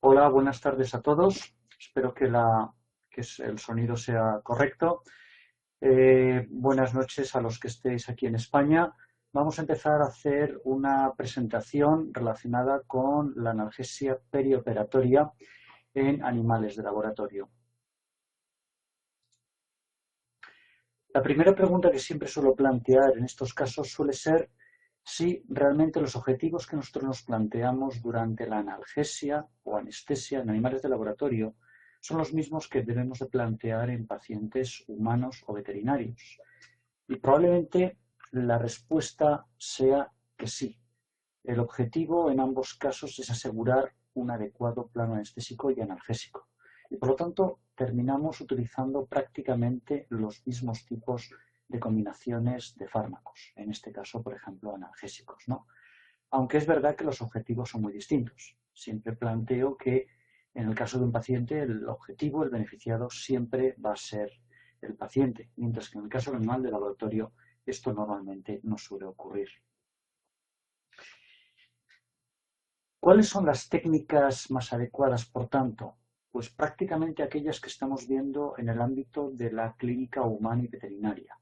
Hola, buenas tardes a todos. Espero que el sonido sea correcto. Buenas noches a los que estéis aquí en España. Vamos a empezar a hacer una presentación relacionada con la analgesia perioperatoria en animales de laboratorio. La primera pregunta que siempre suelo plantear en estos casos suele ser si realmente los objetivos que nosotros nos planteamos durante la analgesia o anestesia en animales de laboratorio son los mismos que debemos de plantear en pacientes humanos o veterinarios. Y probablemente la respuesta sea que sí. El objetivo en ambos casos es asegurar un adecuado plano anestésico y analgésico. Y por lo tanto terminamos utilizando prácticamente los mismos tipos de combinaciones de fármacos, en este caso, por ejemplo, analgésicos, ¿no? Aunque es verdad que los objetivos son muy distintos. Siempre planteo que en el caso de un paciente el objetivo, el beneficiado, siempre va a ser el paciente, mientras que en el caso del animal de laboratorio esto normalmente no suele ocurrir. ¿Cuáles son las técnicas más adecuadas, por tanto? Pues prácticamente aquellas que estamos viendo en el ámbito de la clínica humana y veterinaria.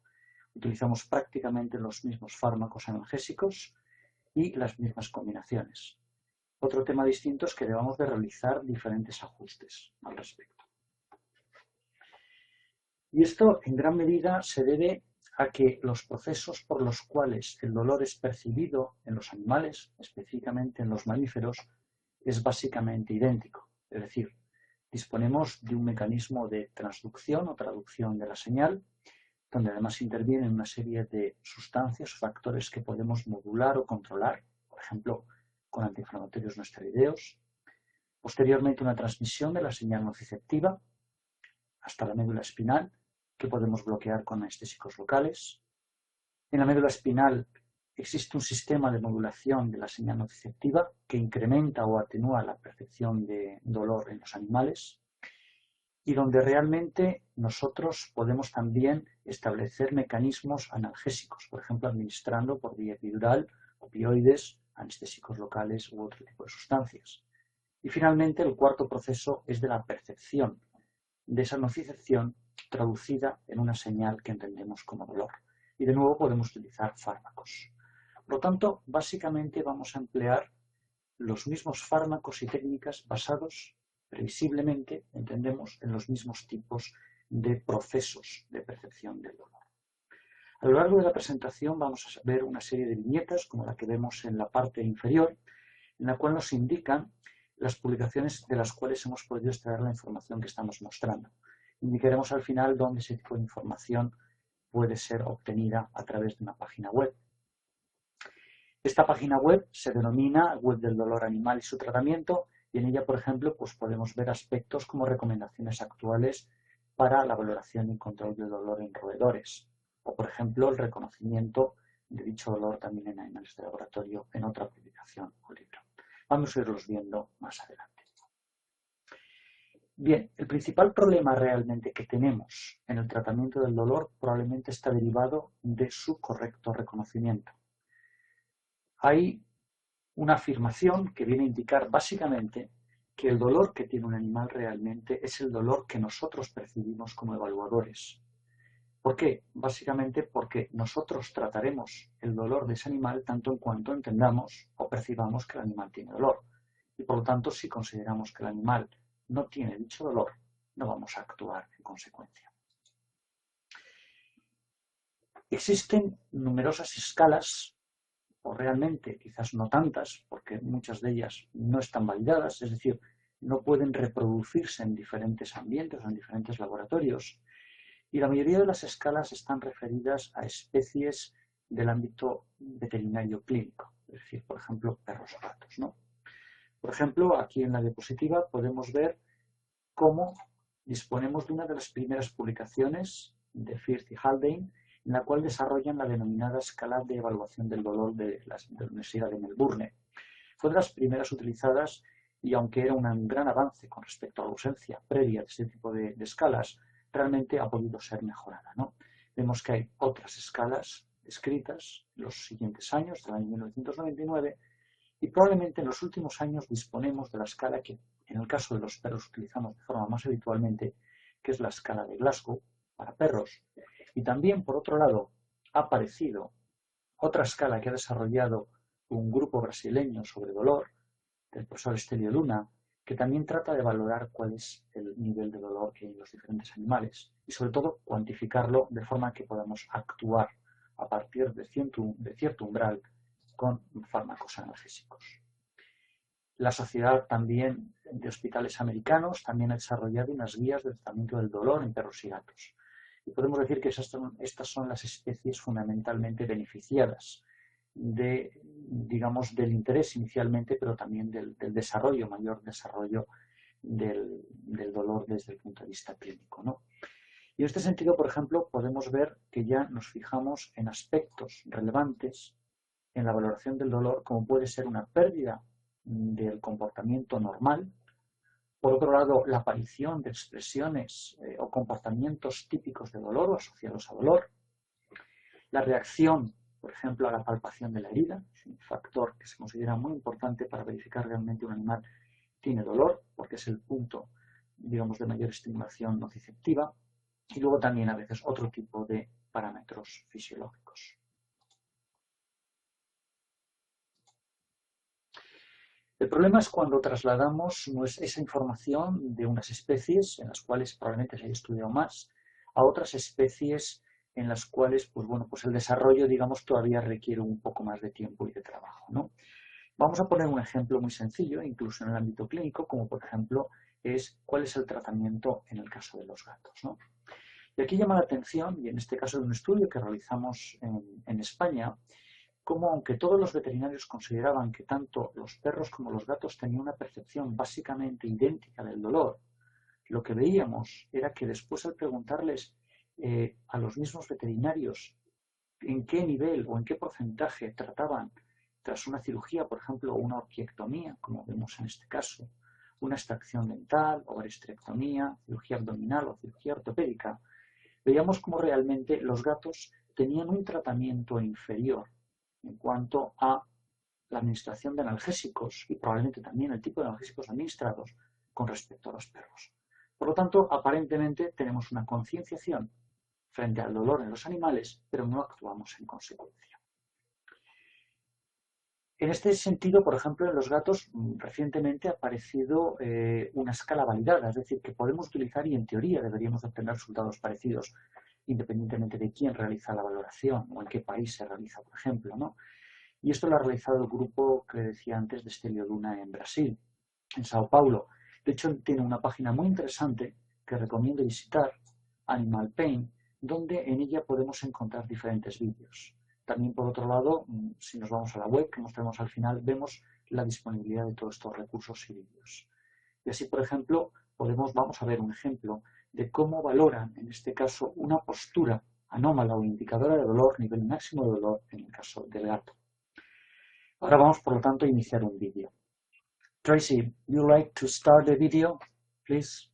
Utilizamos prácticamente los mismos fármacos analgésicos y las mismas combinaciones. Otro tema distinto es que debamos de realizar diferentes ajustes al respecto. Y esto en gran medida se debe a que los procesos por los cuales el dolor es percibido en los animales, específicamente en los mamíferos, es básicamente idéntico. Es decir, disponemos de un mecanismo de transducción o traducción de la señal, donde además intervienen una serie de sustancias o factores que podemos modular o controlar, por ejemplo, con antiinflamatorios no esteroideos. Posteriormente, una transmisión de la señal nociceptiva hasta la médula espinal, que podemos bloquear con anestésicos locales. En la médula espinal existe un sistema de modulación de la señal nociceptiva que incrementa o atenúa la percepción de dolor en los animales y donde realmente nosotros podemos también establecer mecanismos analgésicos, por ejemplo, administrando por vía epidural opioides, anestésicos locales u otro tipo de sustancias. Y finalmente, el cuarto proceso es de la percepción de esa nocicepción traducida en una señal que entendemos como dolor. Y de nuevo podemos utilizar fármacos. Por lo tanto, básicamente vamos a emplear los mismos fármacos y técnicas basados, previsiblemente, entendemos, en los mismos tipos de procesos de percepción del dolor. A lo largo de la presentación vamos a ver una serie de viñetas, como la que vemos en la parte inferior, en la cual nos indican las publicaciones de las cuales hemos podido extraer la información que estamos mostrando. Indicaremos al final dónde ese tipo de información puede ser obtenida a través de una página web. Esta página web se denomina Web del Dolor Animal y su Tratamiento, y en ella, por ejemplo, pues podemos ver aspectos como recomendaciones actuales para la valoración y control del dolor en roedores, o por ejemplo el reconocimiento de dicho dolor también en animales de laboratorio en otra publicación o libro. Vamos a irlos viendo más adelante. Bien, el principal problema realmente que tenemos en el tratamiento del dolor probablemente está derivado de su correcto reconocimiento. Hay una afirmación que viene a indicar básicamente que el dolor que tiene un animal realmente es el dolor que nosotros percibimos como evaluadores. ¿Por qué? Básicamente porque nosotros trataremos el dolor de ese animal tanto en cuanto entendamos o percibamos que el animal tiene dolor. Y por lo tanto, si consideramos que el animal no tiene dicho dolor, no vamos a actuar en consecuencia. Existen numerosas escalas, o realmente quizás no tantas, porque muchas de ellas no están validadas, es decir, no pueden reproducirse en diferentes ambientes o en diferentes laboratorios. Y la mayoría de las escalas están referidas a especies del ámbito veterinario clínico, es decir, por ejemplo, perros o gatos, ¿no? Por ejemplo, aquí en la diapositiva podemos ver cómo disponemos de una de las primeras publicaciones de Firth y Haldane, en la cual desarrollan la denominada escala de evaluación del dolor de la Universidad de Melbourne. Fue de las primeras utilizadas y aunque era un gran avance con respecto a la ausencia previa de este tipo de escalas, realmente ha podido ser mejorada, ¿no? Vemos que hay otras escalas escritas en los siguientes años, del año 1999, y probablemente en los últimos años disponemos de la escala que en el caso de los perros utilizamos de forma más habitualmente, que es la escala de Glasgow para perros. Y también, por otro lado, ha aparecido otra escala que ha desarrollado un grupo brasileño sobre dolor, del profesor Estelio Luna, que también trata de valorar cuál es el nivel de dolor que hay en los diferentes animales y, sobre todo, cuantificarlo de forma que podamos actuar a partir de cierto umbral con fármacos analgésicos. La Sociedad también de Hospitales Americanos también ha desarrollado unas guías de tratamiento del dolor en perros y gatos. Y podemos decir que estas son las especies fundamentalmente beneficiadas del interés inicialmente, pero también del mayor desarrollo del dolor desde el punto de vista clínico, ¿no? Y en este sentido, por ejemplo, podemos ver que ya nos fijamos en aspectos relevantes en la valoración del dolor, como puede ser una pérdida del comportamiento normal. Por otro lado, la aparición de expresiones o comportamientos típicos de dolor o asociados a dolor. La reacción, por ejemplo, a la palpación de la herida, es un factor que se considera muy importante para verificar realmente un animal tiene dolor, porque es el punto, digamos, de mayor estimulación nociceptiva. Y luego también a veces otro tipo de parámetros fisiológicos. El problema es cuando trasladamos esa información de unas especies en las cuales probablemente se haya estudiado más a otras especies en las cuales el desarrollo, digamos, todavía requiere un poco más de tiempo y de trabajo, ¿no? Vamos a poner un ejemplo muy sencillo, incluso en el ámbito clínico, como por ejemplo es cuál es el tratamiento en el caso de los gatos, ¿no? Y aquí llama la atención, y en este caso de un estudio que realizamos en España, como aunque todos los veterinarios consideraban que tanto los perros como los gatos tenían una percepción básicamente idéntica del dolor, lo que veíamos era que después al preguntarles a los mismos veterinarios en qué nivel o en qué porcentaje trataban tras una cirugía, por ejemplo, una orquiectomía, como vemos en este caso, una extracción dental o esterectomía, cirugía abdominal o cirugía ortopédica, veíamos cómo realmente los gatos tenían un tratamiento inferior en cuanto a la administración de analgésicos y probablemente también el tipo de analgésicos administrados con respecto a los perros. Por lo tanto, aparentemente tenemos una concienciación frente al dolor en los animales, pero no actuamos en consecuencia. En este sentido, por ejemplo, en los gatos recientemente ha aparecido una escala validada, es decir, que podemos utilizar y en teoría deberíamos obtener resultados parecidos independientemente de quién realiza la valoración o en qué país se realiza, por ejemplo, ¿no? Y esto lo ha realizado el grupo que decía antes de Estelio Luna en Brasil, en Sao Paulo. De hecho, tiene una página muy interesante que recomiendo visitar, Animal Pain, donde en ella podemos encontrar diferentes vídeos. También, por otro lado, si nos vamos a la web que mostramos al final, vemos la disponibilidad de todos estos recursos y vídeos. Y así, por ejemplo, vamos a ver un ejemplo de cómo valoran, en este caso, una postura anómala o indicadora de dolor, nivel máximo de dolor, en el caso del gato. Ahora vamos, por lo tanto, a iniciar un vídeo. Tracy, you like to start the video, please?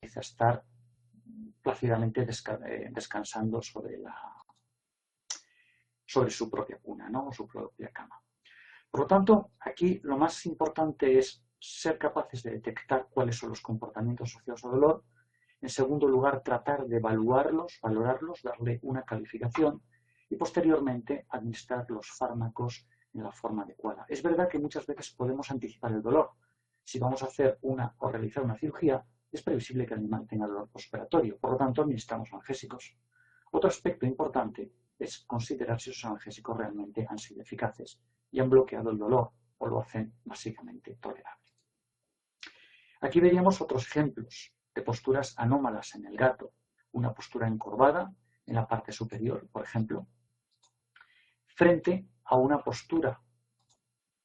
Empieza a estar plácidamente descansando sobre su propia cuna, ¿no? O su propia cama. Por lo tanto, aquí lo más importante es ser capaces de detectar cuáles son los comportamientos asociados al dolor. En segundo lugar, tratar de evaluarlos, valorarlos, darle una calificación y posteriormente administrar los fármacos en la forma adecuada. Es verdad que muchas veces podemos anticipar el dolor. Si vamos a hacer o realizar una cirugía, es previsible que el animal tenga dolor postoperatorio. Por lo tanto, administramos analgésicos. Otro aspecto importante es considerar si esos analgésicos realmente han sido eficaces y han bloqueado el dolor o lo hacen básicamente tolerable. Aquí veríamos otros ejemplos de posturas anómalas en el gato. Una postura encorvada en la parte superior, por ejemplo, frente a una postura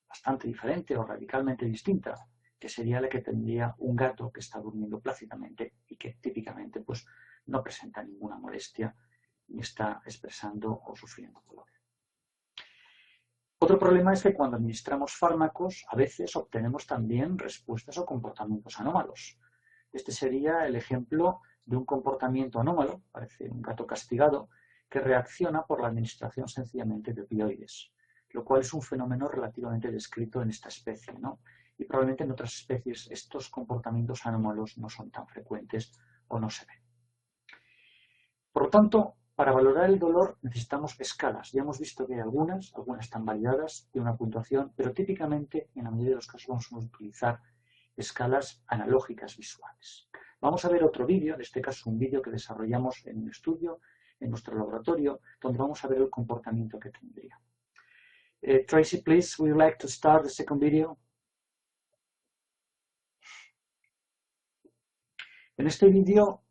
bastante diferente o radicalmente distinta, que sería la que tendría un gato que está durmiendo plácidamente y que típicamente pues, no presenta ninguna molestia ni está expresando o sufriendo dolor. Otro problema es que cuando administramos fármacos a veces obtenemos también respuestas o comportamientos anómalos. Este sería el ejemplo de un comportamiento anómalo, parece un gato castigado, que reacciona por la administración sencillamente de opioides, lo cual es un fenómeno relativamente descrito en esta especie, ¿no? Y probablemente en otras especies estos comportamientos anómalos no son tan frecuentes o no se ven. Por lo tanto, para valorar el dolor necesitamos escalas. Ya hemos visto que hay algunas están validadas de una puntuación, pero típicamente en la mayoría de los casos vamos a utilizar escalas analógicas visuales. Vamos a ver otro vídeo, en este caso un vídeo que desarrollamos en un estudio, en nuestro laboratorio, donde vamos a ver el comportamiento que tendría. Tracy, please, would you like to start the second video? En este vídeo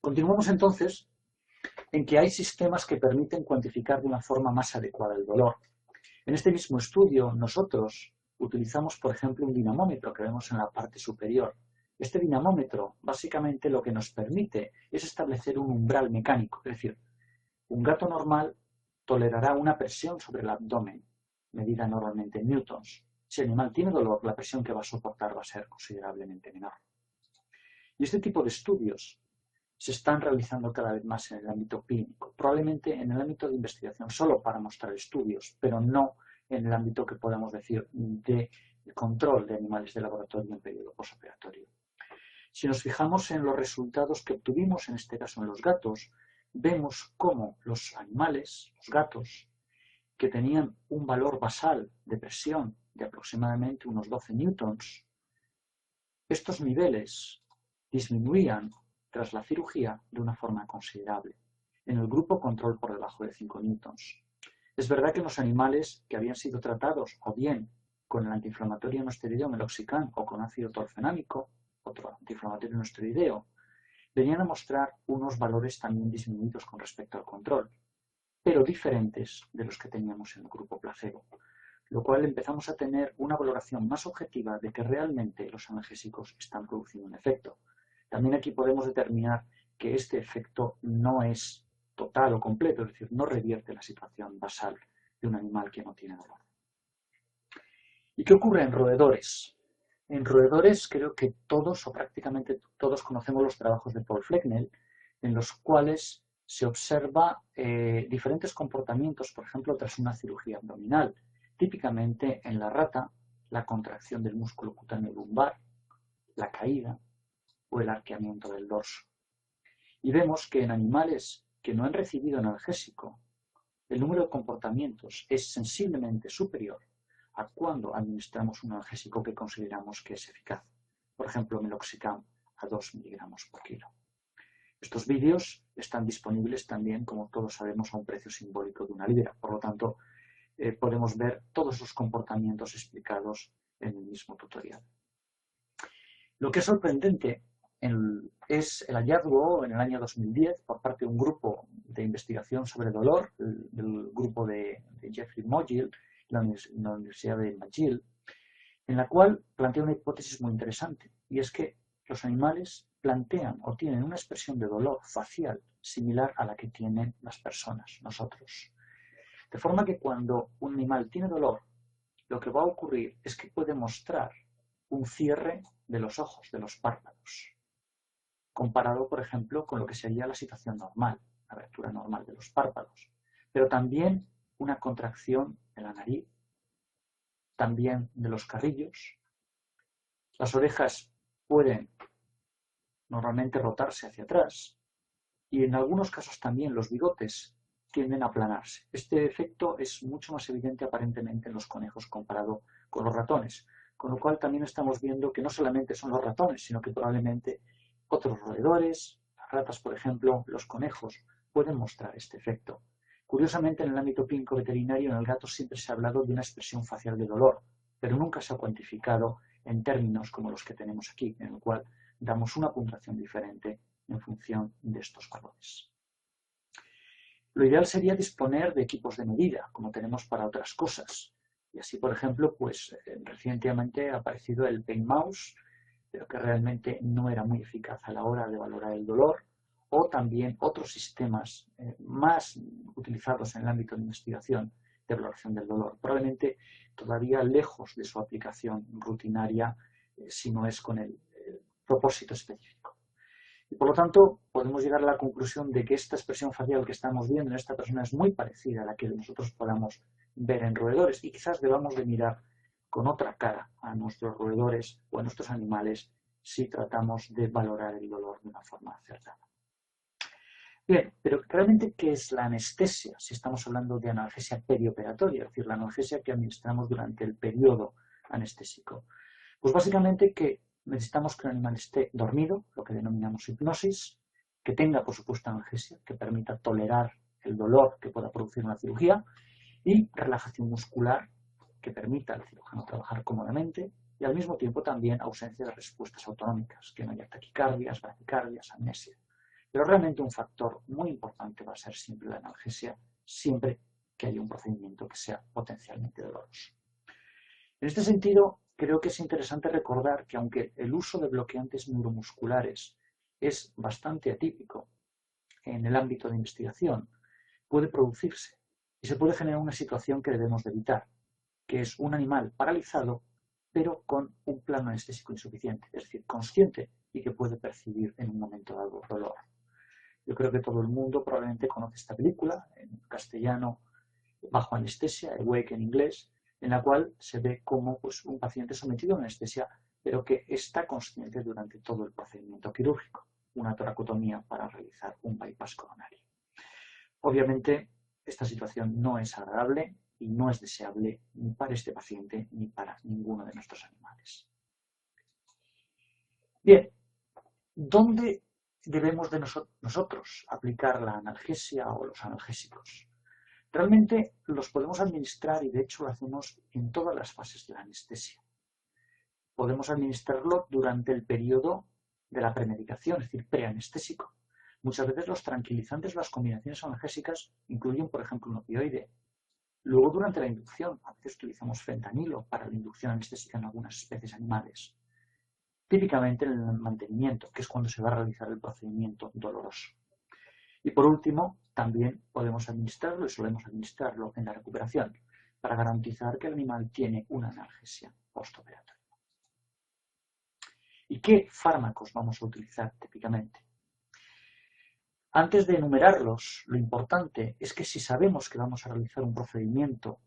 continuamos entonces en que hay sistemas que permiten cuantificar de una forma más adecuada el dolor. En este mismo estudio, nosotros utilizamos, por ejemplo, un dinamómetro que vemos en la parte superior. Este dinamómetro, básicamente, lo que nos permite es establecer un umbral mecánico, es decir, un gato normal tolerará una presión sobre el abdomen, medida normalmente en newtons. Si el animal tiene dolor, la presión que va a soportar va a ser considerablemente menor. Y este tipo de estudios se están realizando cada vez más en el ámbito clínico, probablemente en el ámbito de investigación solo para mostrar estudios, pero no en el ámbito que podamos decir de control de animales de laboratorio en periodo posoperatorio. Si nos fijamos en los resultados que obtuvimos, en este caso en los gatos, vemos cómo los animales, los gatos, que tenían un valor basal de presión de aproximadamente unos 12 newtons, estos niveles disminuían tras la cirugía de una forma considerable. En el grupo control por debajo de 5 newtons. Es verdad que los animales que habían sido tratados o bien con el antiinflamatorio no esteroideo meloxicam o con ácido torfenámico, otro antiinflamatorio no esteroideo, venían a mostrar unos valores también disminuidos con respecto al control, pero diferentes de los que teníamos en el grupo placebo, lo cual empezamos a tener una valoración más objetiva de que realmente los analgésicos están produciendo un efecto. También aquí podemos determinar que este efecto no es total o completo, es decir, no revierte la situación basal de un animal que no tiene dolor. ¿Y qué ocurre en roedores? En roedores creo que todos o prácticamente todos conocemos los trabajos de Paul Flecknell, en los cuales se observa diferentes comportamientos, por ejemplo, tras una cirugía abdominal. Típicamente en la rata, la contracción del músculo cutáneo lumbar, la caída o el arqueamiento del dorso. Y vemos que en animales que no han recibido analgésico, el número de comportamientos es sensiblemente superior a cuando administramos un analgésico que consideramos que es eficaz. Por ejemplo, meloxicam a 2 miligramos por kilo. Estos vídeos están disponibles también, como todos sabemos, a un precio simbólico de 1 libra. Por lo tanto, podemos ver todos los comportamientos explicados en el mismo tutorial. Lo que es sorprendente es el hallazgo en el año 2010 por parte de un grupo de investigación sobre dolor, del grupo de Jeffrey Mogill, la Universidad de McGill, en la cual plantea una hipótesis muy interesante, y es que los animales plantean o tienen una expresión de dolor facial similar a la que tienen las personas, nosotros. De forma que cuando un animal tiene dolor, lo que va a ocurrir es que puede mostrar un cierre de los ojos, de los párpados, comparado, por ejemplo, con lo que sería la situación normal, la abertura normal de los párpados, pero también una contracción de la nariz, también de los carrillos. Las orejas pueden normalmente rotarse hacia atrás y en algunos casos también los bigotes tienden a aplanarse. Este efecto es mucho más evidente aparentemente en los conejos comparado con los ratones, con lo cual también estamos viendo que no solamente son los ratones, sino que probablemente otros roedores, las ratas por ejemplo, los conejos, pueden mostrar este efecto. Curiosamente, en el ámbito clínico veterinario, en el gato siempre se ha hablado de una expresión facial de dolor, pero nunca se ha cuantificado en términos como los que tenemos aquí, en el cual damos una puntuación diferente en función de estos valores. Lo ideal sería disponer de equipos de medida, como tenemos para otras cosas. Y así, por ejemplo, recientemente ha aparecido el Pain Mouse, pero que realmente no era muy eficaz a la hora de valorar el dolor, o también otros sistemas más utilizados en el ámbito de investigación de valoración del dolor, probablemente todavía lejos de su aplicación rutinaria, si no es con el propósito específico. Y por lo tanto, podemos llegar a la conclusión de que esta expresión facial que estamos viendo en esta persona es muy parecida a la que nosotros podamos ver en roedores y quizás debamos de mirar con otra cara a nuestros roedores o a nuestros animales si tratamos de valorar el dolor de una forma acertada. Bien, pero realmente, ¿qué es la anestesia? Si estamos hablando de analgesia perioperatoria, es decir, la analgesia que administramos durante el periodo anestésico. Pues básicamente que necesitamos que un animal esté dormido, lo que denominamos hipnosis, que tenga, por supuesto, analgesia, que permita tolerar el dolor que pueda producir una cirugía, y relajación muscular, que permita al cirujano trabajar cómodamente, y al mismo tiempo también ausencia de respuestas autonómicas, que no haya taquicardias, bradicardias, amnesia. Pero realmente un factor muy importante va a ser siempre la analgesia, siempre que haya un procedimiento que sea potencialmente doloroso. En este sentido, creo que es interesante recordar que aunque el uso de bloqueantes neuromusculares es bastante atípico en el ámbito de investigación, puede producirse y se puede generar una situación que debemos de evitar, que es un animal paralizado pero con un plano anestésico insuficiente, es decir, consciente y que puede percibir en un momento dado dolor. Yo creo que todo el mundo probablemente conoce esta película, en castellano Bajo anestesia, Awake en inglés, en la cual se ve como un paciente sometido a anestesia, pero que está consciente durante todo el procedimiento quirúrgico, una toracotomía para realizar un bypass coronario. Obviamente, esta situación no es agradable y no es deseable ni para este paciente ni para ninguno de nuestros animales. Bien, ¿dónde debemos de nosotros aplicar la analgesia o los analgésicos? Realmente los podemos administrar y de hecho lo hacemos en todas las fases de la anestesia. Podemos administrarlo durante el periodo de la premedicación, es decir, preanestésico. Muchas veces los tranquilizantes, las combinaciones analgésicas incluyen, por ejemplo, un opioide. Luego, durante la inducción, a veces utilizamos fentanilo para la inducción anestésica en algunas especies animales. Típicamente en el mantenimiento, que es cuando se va a realizar el procedimiento doloroso. Y por último, también podemos administrarlo y solemos administrarlo en la recuperación para garantizar que el animal tiene una analgesia postoperatoria. ¿Y qué fármacos vamos a utilizar típicamente? Antes de enumerarlos, lo importante es que si sabemos que vamos a realizar un procedimiento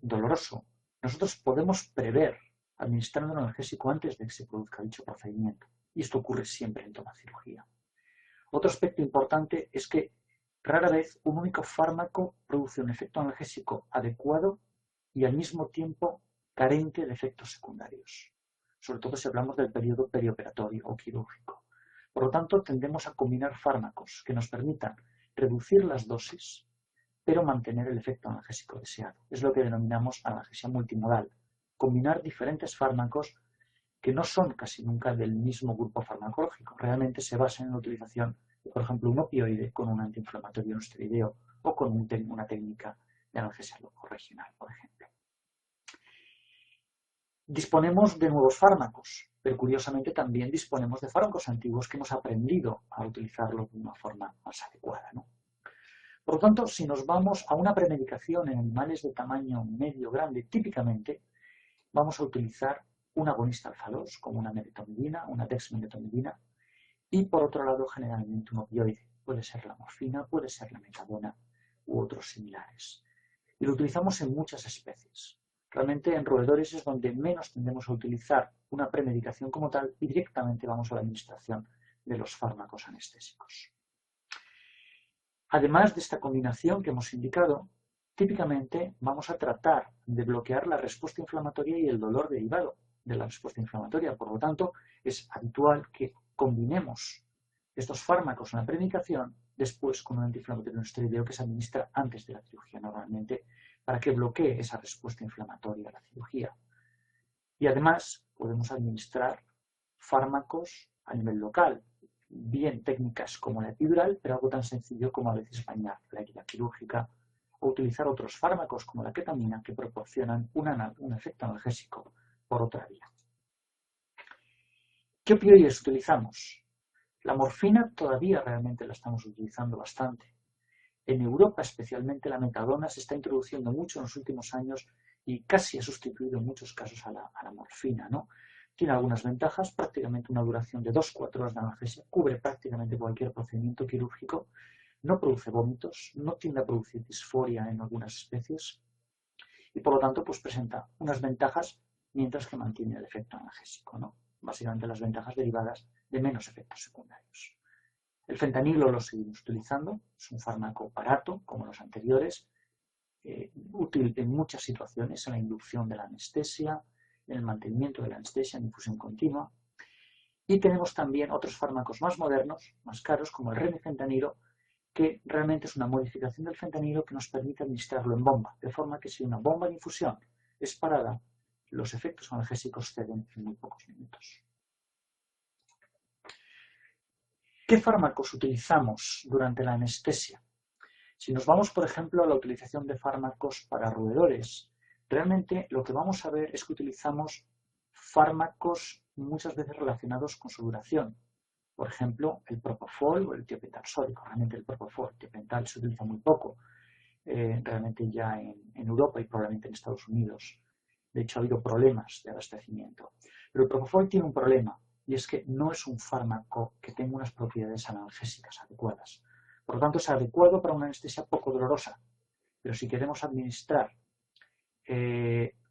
doloroso, nosotros podemos prever administrando un analgésico antes de que se produzca dicho procedimiento. Y esto ocurre siempre en toda cirugía. Otro aspecto importante es que rara vez un único fármaco produce un efecto analgésico adecuado y al mismo tiempo carente de efectos secundarios, sobre todo si hablamos del periodo perioperatorio o quirúrgico. Por lo tanto, tendemos a combinar fármacos que nos permitan reducir las dosis, pero mantener el efecto analgésico deseado. Es lo que denominamos analgesia multimodal, combinar diferentes fármacos que no son casi nunca del mismo grupo farmacológico. Realmente se basan en la utilización de, por ejemplo, un opioide con un antiinflamatorio no esteroideo o con una técnica de analgesia loco regional, por ejemplo. Disponemos de nuevos fármacos, pero curiosamente también disponemos de fármacos antiguos que hemos aprendido a utilizarlos de una forma más adecuada, ¿no? Por lo tanto, si nos vamos a una premedicación en animales de tamaño medio grande, típicamente vamos a utilizar un agonista alfa-2 como una medetomidina, una dexmedetomidina, y por otro lado generalmente un opioide. Puede ser la morfina, puede ser la metadona u otros similares. Y lo utilizamos en muchas especies. Realmente en roedores es donde menos tendemos a utilizar una premedicación como tal y directamente vamos a la administración de los fármacos anestésicos. Además de esta combinación que hemos indicado, típicamente vamos a tratar de bloquear la respuesta inflamatoria y el dolor derivado de la respuesta inflamatoria. Por lo tanto, es habitual que combinemos estos fármacos en la premedicación después con un antiinflamatorio no esteroideo que se administra antes de la cirugía normalmente para que bloquee esa respuesta inflamatoria a la cirugía. Y además podemos administrar fármacos a nivel local, bien técnicas como la epidural, pero algo tan sencillo como a veces bañar la herida quirúrgica o utilizar otros fármacos como la ketamina que proporcionan un efecto analgésico por otra vía. ¿Qué opioides utilizamos? La morfina todavía realmente la estamos utilizando bastante. En Europa, especialmente, la metadona se está introduciendo mucho en los últimos años y casi ha sustituido en muchos casos a la morfina, ¿no? Tiene algunas ventajas, prácticamente una duración de 2-4 horas de analgesia, cubre prácticamente cualquier procedimiento quirúrgico, no produce vómitos, no tiende a producir disforia en algunas especies y por lo tanto pues presenta unas ventajas mientras que mantiene el efecto analgésico, ¿no? Básicamente las ventajas derivadas de menos efectos secundarios. El fentanilo lo seguimos utilizando, es un fármaco barato como los anteriores, útil en muchas situaciones, en la inducción de la anestesia, en el mantenimiento de la anestesia en infusión continua. Y tenemos también otros fármacos más modernos, más caros, como el remifentanilo, que realmente es una modificación del fentanilo que nos permite administrarlo en bomba, de forma que si una bomba de infusión es parada, los efectos analgésicos ceden en muy pocos minutos. ¿Qué fármacos utilizamos durante la anestesia? Si nos vamos, por ejemplo, a la utilización de fármacos para roedores, realmente lo que vamos a ver es que utilizamos fármacos muchas veces relacionados con su duración. Por ejemplo, el propofol o el tiopental sódico. Realmente el propofol, el tiopental se utiliza muy poco, realmente ya en Europa y probablemente en Estados Unidos. De hecho, ha habido problemas de abastecimiento. Pero el propofol tiene un problema, y es que no es un fármaco que tenga unas propiedades analgésicas adecuadas. Por lo tanto, es adecuado para una anestesia poco dolorosa. Pero si queremos administrar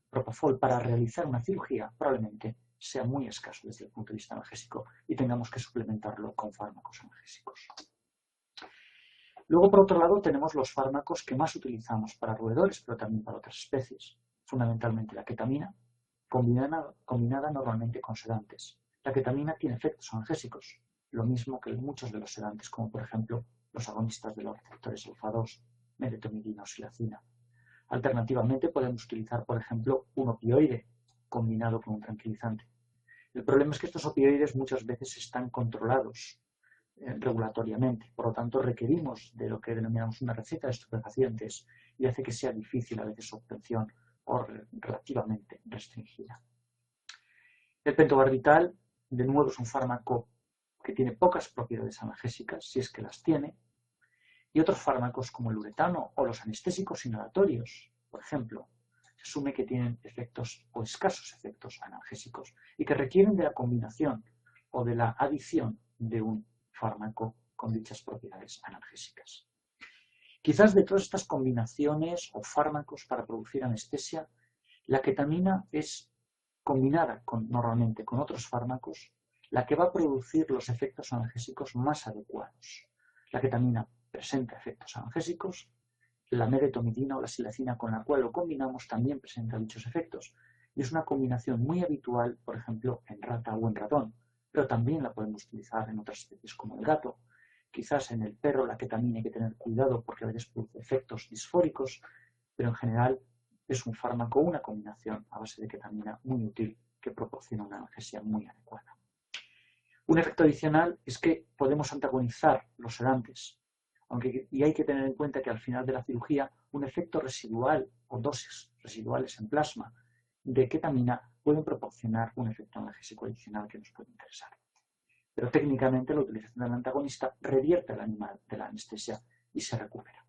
propofol para realizar una cirugía, probablemente sea muy escaso desde el punto de vista analgésico y tengamos que suplementarlo con fármacos analgésicos. Luego, por otro lado, tenemos los fármacos que más utilizamos para roedores, pero también para otras especies. Fundamentalmente la ketamina, combinada normalmente con sedantes. La ketamina tiene efectos analgésicos, lo mismo que muchos de los sedantes, como por ejemplo los agonistas de los receptores alfa-2, medetomidina o silacina. Alternativamente podemos utilizar, por ejemplo, un opioide combinado con un tranquilizante. El problema es que estos opioides muchas veces están controlados regulatoriamente, por lo tanto requerimos de lo que denominamos una receta de estupefacientes y hace que sea difícil a veces su obtención o relativamente restringida. El pentobarbital, de nuevo, es un fármaco que tiene pocas propiedades analgésicas, si es que las tiene, y otros fármacos como el uretano o los anestésicos inhalatorios, por ejemplo, se asume que tienen efectos o escasos efectos analgésicos y que requieren de la combinación o de la adición de un fármaco con dichas propiedades analgésicas. Quizás de todas estas combinaciones o fármacos para producir anestesia, la ketamina es combinada normalmente con otros fármacos la que va a producir los efectos analgésicos más adecuados. La ketamina presenta efectos analgésicos, la medetomidina o la silacina con la cual lo combinamos también presenta dichos efectos y es una combinación muy habitual, por ejemplo, en rata o en ratón, pero también la podemos utilizar en otras especies como el gato. Quizás en el perro la ketamina hay que tener cuidado porque a veces produce efectos disfóricos, pero en general es un fármaco, una combinación a base de ketamina muy útil que proporciona una analgesia muy adecuada. Un efecto adicional es que podemos antagonizar los sedantes, y hay que tener en cuenta que al final de la cirugía un efecto residual o dosis residuales en plasma de ketamina pueden proporcionar un efecto analgésico adicional que nos puede interesar. Pero técnicamente la utilización del antagonista revierte al animal de la anestesia y se recupera.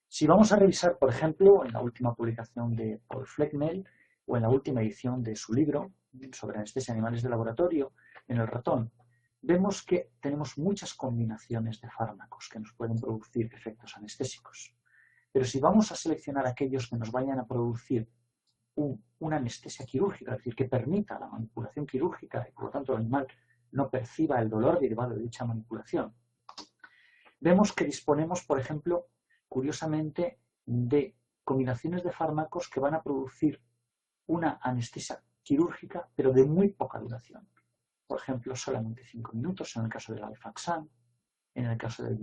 Si vamos a revisar, por ejemplo, en la última publicación de Paul Flecknell o en la última edición de su libro sobre anestesia de animales de laboratorio, en el ratón, vemos que tenemos muchas combinaciones de fármacos que nos pueden producir efectos anestésicos. Pero si vamos a seleccionar aquellos que nos vayan a producir una anestesia quirúrgica, es decir, que permita la manipulación quirúrgica y por lo tanto el animal no perciba el dolor derivado de dicha manipulación, vemos que disponemos, por ejemplo, curiosamente, de combinaciones de fármacos que van a producir una anestesia quirúrgica, pero de muy poca duración. Por ejemplo, solamente 5 minutos en el caso del Alfaxan, en el caso del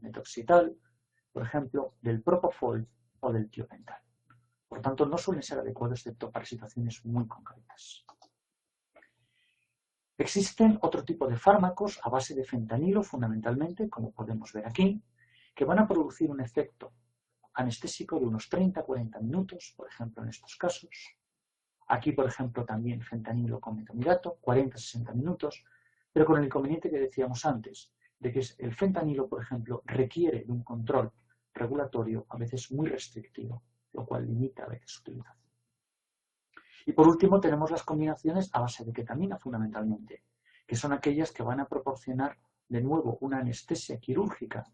metoxital, por ejemplo, del Propofol o del tiopental. Por tanto, no suelen ser adecuados excepto para situaciones muy concretas. Existen otro tipo de fármacos a base de fentanilo, fundamentalmente, como podemos ver aquí, que van a producir un efecto anestésico de unos 30-40 minutos, por ejemplo, en estos casos. Aquí, por ejemplo, también fentanilo con metomidato, 40-60 minutos, pero con el inconveniente que decíamos antes, de que el fentanilo, por ejemplo, requiere de un control regulatorio a veces muy restrictivo, lo cual limita a veces su utilización. Y por último tenemos las combinaciones a base de ketamina, fundamentalmente, que son aquellas que van a proporcionar de nuevo una anestesia quirúrgica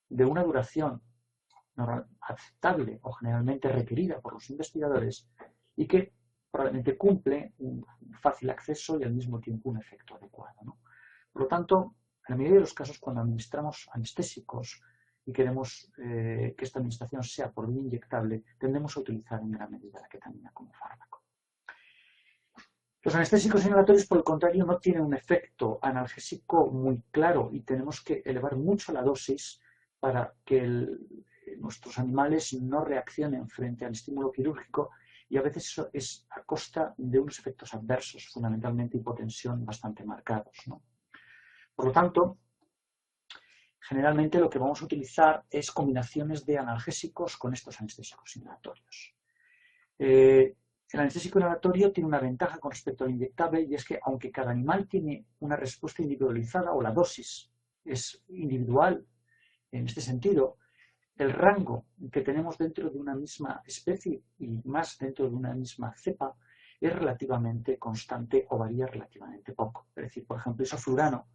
de una duración aceptable o generalmente requerida por los investigadores y que probablemente cumple un fácil acceso y al mismo tiempo un efecto adecuado, ¿no? Por lo tanto, en la mayoría de los casos cuando administramos anestésicos y queremos que esta administración sea por vía inyectable, tendemos a utilizar en gran medida la ketamina como fármaco. Los anestésicos inhalatorios, por el contrario, no tienen un efecto analgésico muy claro y tenemos que elevar mucho la dosis para que nuestros animales no reaccionen frente al estímulo quirúrgico y a veces eso es a costa de unos efectos adversos, fundamentalmente hipotensión, bastante marcados, ¿no? Por lo tanto, generalmente lo que vamos a utilizar es combinaciones de analgésicos con estos anestésicos inhalatorios. El anestésico inhalatorio tiene una ventaja con respecto al inyectable y es que aunque cada animal tiene una respuesta individualizada o la dosis es individual en este sentido, el rango que tenemos dentro de una misma especie y más dentro de una misma cepa es relativamente constante o varía relativamente poco. Es decir, por ejemplo, isoflurano,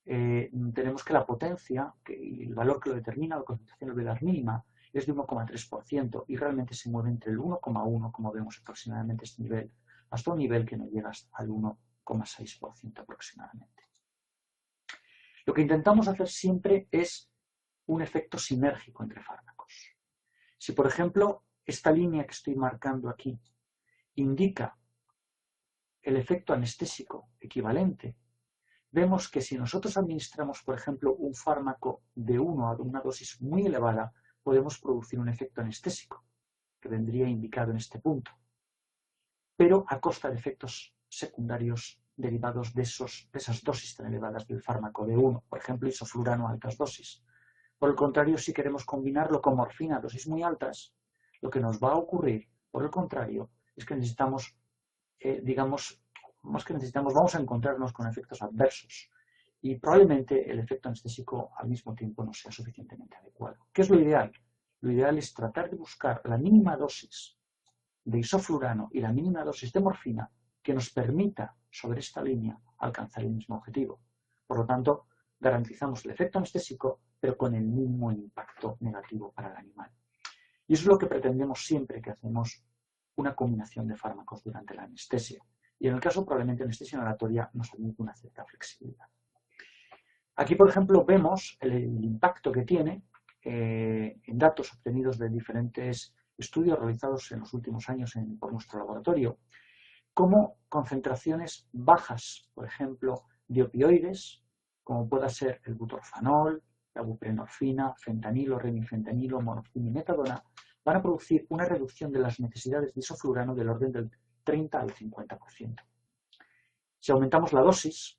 tenemos que la potencia y el valor que lo determina, la concentración alveolar mínima, es de 1,3% y realmente se mueve entre el 1,1, como vemos aproximadamente este nivel, hasta un nivel que no llega hasta al 1,6% aproximadamente. Lo que intentamos hacer siempre es un efecto sinérgico entre fármacos. Si, por ejemplo, esta línea que estoy marcando aquí indica el efecto anestésico equivalente, vemos que si nosotros administramos, por ejemplo, un fármaco de 1 a una dosis muy elevada, podemos producir un efecto anestésico, que vendría indicado en este punto, pero a costa de efectos secundarios derivados de esas dosis tan elevadas del fármaco de 1, por ejemplo, isoflurano a altas dosis. Por el contrario, si queremos combinarlo con morfina a dosis muy altas, lo que nos va a ocurrir, por el contrario, es que necesitamos, vamos a encontrarnos con efectos adversos y probablemente el efecto anestésico al mismo tiempo no sea suficientemente adecuado. ¿Qué es lo ideal? Lo ideal es tratar de buscar la mínima dosis de isoflurano y la mínima dosis de morfina que nos permita, sobre esta línea, alcanzar el mismo objetivo. Por lo tanto, garantizamos el efecto anestésico, pero con el mínimo impacto negativo para el animal. Y eso es lo que pretendemos siempre que hacemos una combinación de fármacos durante la anestesia. Y en el caso probablemente anestesia inhalatoria nos admite una cierta flexibilidad. Aquí, por ejemplo, vemos el impacto que tiene en datos obtenidos de diferentes estudios realizados en los últimos años por nuestro laboratorio, como concentraciones bajas, por ejemplo, de opioides, como pueda ser el butorfanol, la buprenorfina, fentanilo, remifentanilo, morfina y metadona, van a producir una reducción de las necesidades de isoflurano del orden del 30 al 50%. Si aumentamos la dosis,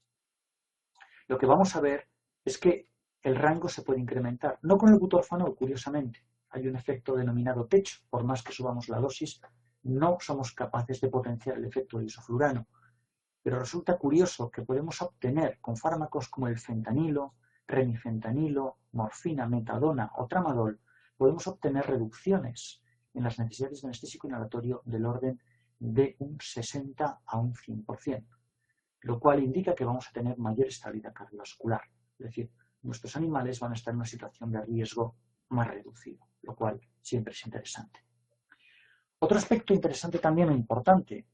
lo que vamos a ver es que el rango se puede incrementar. No con el butorfanol, curiosamente. Hay un efecto denominado techo. Por más que subamos la dosis, no somos capaces de potenciar el efecto del isoflurano. Pero resulta curioso que podemos obtener con fármacos como el fentanilo, remifentanilo, morfina, metadona o tramadol, podemos obtener reducciones en las necesidades de anestésico inhalatorio del orden de un 60 a un 100%, lo cual indica que vamos a tener mayor estabilidad cardiovascular. Es decir, nuestros animales van a estar en una situación de riesgo más reducido, lo cual siempre es interesante. Otro aspecto interesante también e importante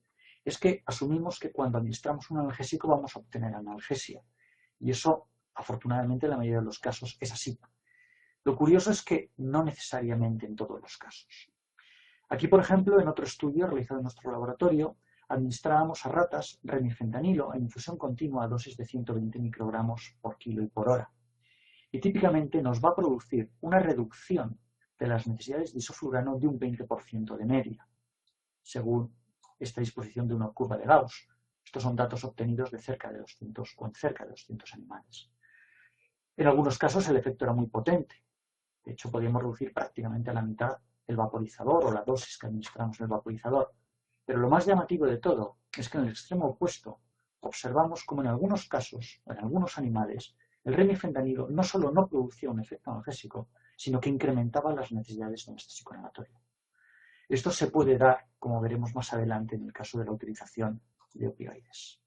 es que asumimos que cuando administramos un analgésico vamos a obtener analgesia. Y eso, afortunadamente, en la mayoría de los casos es así. Lo curioso es que no necesariamente en todos los casos. Aquí, por ejemplo, en otro estudio realizado en nuestro laboratorio, administrábamos a ratas remifentanilo en infusión continua a dosis de 120 microgramos por kilo y por hora. Y típicamente nos va a producir una reducción de las necesidades de isoflurano de un 20% de media, según esta disposición de una curva de Gauss. Estos son datos obtenidos de cerca de 200 o en cerca de 200 animales. En algunos casos el efecto era muy potente. De hecho, podíamos reducir prácticamente a la mitad el vaporizador o la dosis que administramos en el vaporizador. Pero lo más llamativo de todo es que en el extremo opuesto observamos como en algunos casos, en algunos animales, el remifentanilo no solo no producía un efecto analgésico, sino que incrementaba las necesidades de anestésico inhalatorio. Esto se puede dar, como veremos más adelante, en el caso de la utilización de opioides.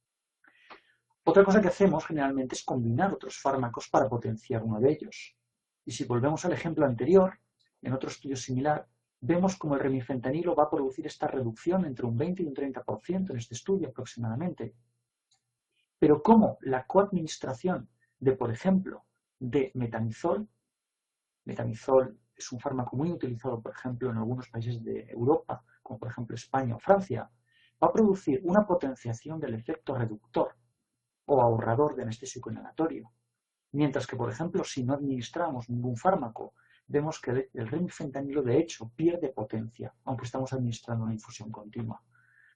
Otra cosa que hacemos generalmente es combinar otros fármacos para potenciar uno de ellos. Y si volvemos al ejemplo anterior, en otro estudio similar, vemos como el remifentanilo va a producir esta reducción entre un 20 y un 30% en este estudio aproximadamente. Pero cómo la coadministración de, por ejemplo, de metamizol es un fármaco muy utilizado, por ejemplo, en algunos países de Europa, como por ejemplo España o Francia, va a producir una potenciación del efecto reductor o ahorrador de anestésico inhalatorio. Mientras que, por ejemplo, si no administramos ningún fármaco, vemos que el remifentanilo de hecho pierde potencia, aunque estamos administrando una infusión continua.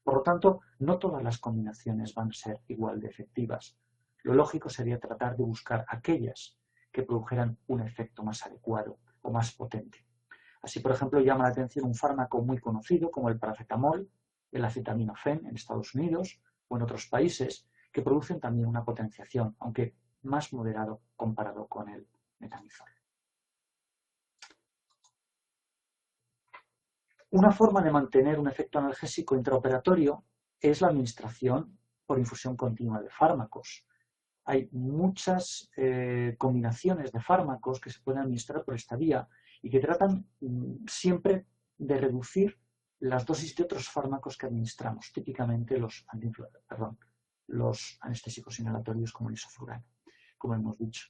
Por lo tanto, no todas las combinaciones van a ser igual de efectivas. Lo lógico sería tratar de buscar aquellas que produjeran un efecto más adecuado o más potente. Así, por ejemplo, llama la atención un fármaco muy conocido como el paracetamol, el acetaminofén en Estados Unidos o en otros países, que producen también una potenciación, aunque más moderado comparado con el metamizol. Una forma de mantener un efecto analgésico intraoperatorio es la administración por infusión continua de fármacos. Hay muchas combinaciones de fármacos que se pueden administrar por esta vía y que tratan siempre de reducir las dosis de otros fármacos que administramos, típicamente los anestésicos inhalatorios como el isoflurano, como hemos dicho.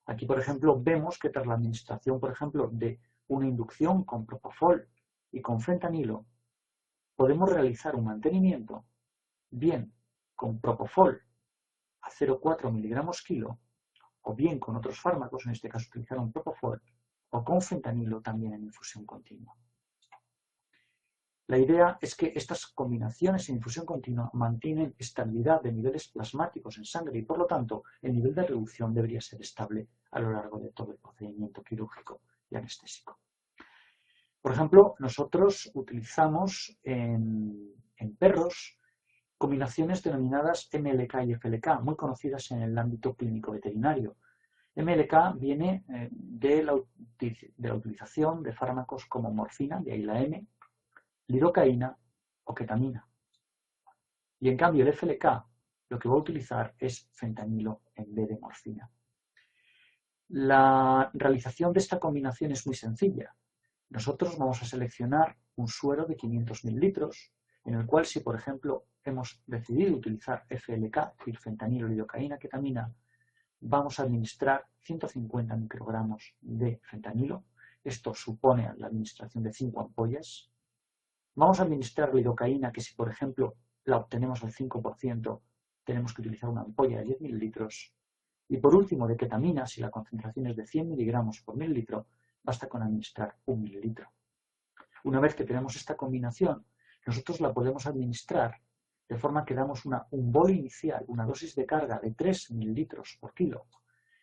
Aquí, por ejemplo, vemos que tras la administración, por ejemplo, de una inducción con propofol y con fentanilo, podemos realizar un mantenimiento bien con propofol a 0,4 miligramos kilo, o bien con otros fármacos, en este caso utilizaron propofol, o con fentanilo también en infusión continua. La idea es que estas combinaciones en infusión continua mantienen estabilidad de niveles plasmáticos en sangre y, por lo tanto, el nivel de reducción debería ser estable a lo largo de todo el procedimiento quirúrgico y anestésico. Por ejemplo, nosotros utilizamos en perros combinaciones denominadas MLK y FLK, muy conocidas en el ámbito clínico veterinario. MLK viene de la utilización de fármacos como morfina, de ahí la M, lidocaína o ketamina. Y en cambio el FLK lo que va a utilizar es fentanilo en vez de morfina. La realización de esta combinación es muy sencilla. Nosotros vamos a seleccionar un suero de 500 mililitros, en el cual si, por ejemplo, hemos decidido utilizar FLK, es decir, fentanilo, lidocaína, ketamina, vamos a administrar 150 microgramos de fentanilo. Esto supone la administración de 5 ampollas. Vamos a administrar lidocaína, que si, por ejemplo, la obtenemos al 5%, tenemos que utilizar una ampolla de 10 mililitros. Y por último, de ketamina, si la concentración es de 100 miligramos por mililitro, basta con administrar 1 mililitro. Una vez que tenemos esta combinación, nosotros la podemos administrar de forma que damos un bol inicial, una dosis de carga de 3 mililitros por kilo,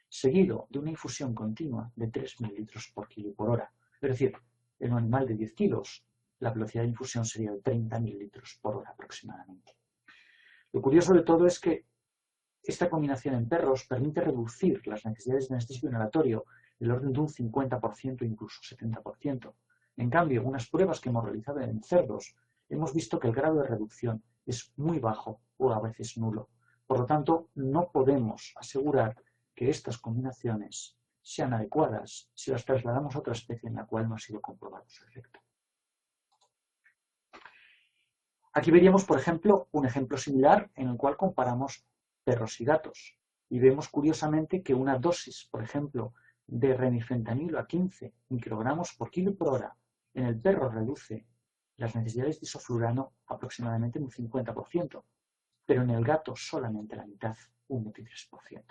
seguido de una infusión continua de 3 mililitros por kilo y por hora. Es decir, en un animal de 10 kilos, la velocidad de infusión sería de 30 mililitros por hora aproximadamente. Lo curioso de todo es que esta combinación en perros permite reducir las necesidades de anestesio inhalatorio del orden de un 50% o incluso 70%. En cambio, unas pruebas que hemos realizado en cerdos, hemos visto que el grado de reducción es muy bajo o a veces nulo. Por lo tanto, no podemos asegurar que estas combinaciones sean adecuadas si las trasladamos a otra especie en la cual no ha sido comprobado su efecto. Aquí veríamos, por ejemplo, un ejemplo similar en el cual comparamos perros y gatos. Y vemos curiosamente que una dosis, por ejemplo, de remifentanilo a 15 microgramos por kilo por hora en el perro reduce las necesidades de isoflurano aproximadamente un 50%, pero en el gato solamente la mitad, un 23%.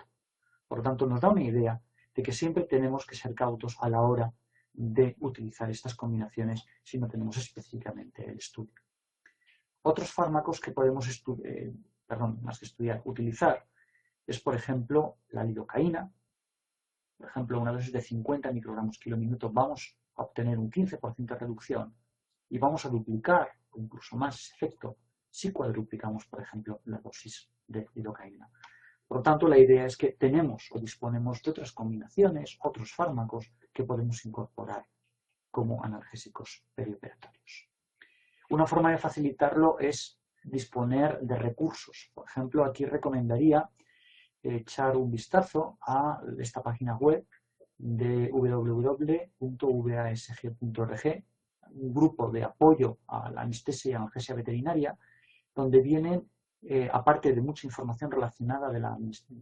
Por lo tanto, nos da una idea de que siempre tenemos que ser cautos a la hora de utilizar estas combinaciones si no tenemos específicamente el estudio. Otros fármacos que podemos utilizar es, por ejemplo, la lidocaína. Por ejemplo, una dosis de 50 microgramos kilo minuto vamos a obtener un 15% de reducción y vamos a duplicar o incluso más ese efecto si cuadruplicamos, por ejemplo, la dosis de lidocaína. Por lo tanto, la idea es que tenemos o disponemos de otras combinaciones, otros fármacos que podemos incorporar como analgésicos perioperatorios. Una forma de facilitarlo es disponer de recursos. Por ejemplo, aquí recomendaría echar un vistazo a esta página web de www.vasg.org, un grupo de apoyo a la anestesia y analgesia veterinaria, donde vienen, aparte de mucha información relacionada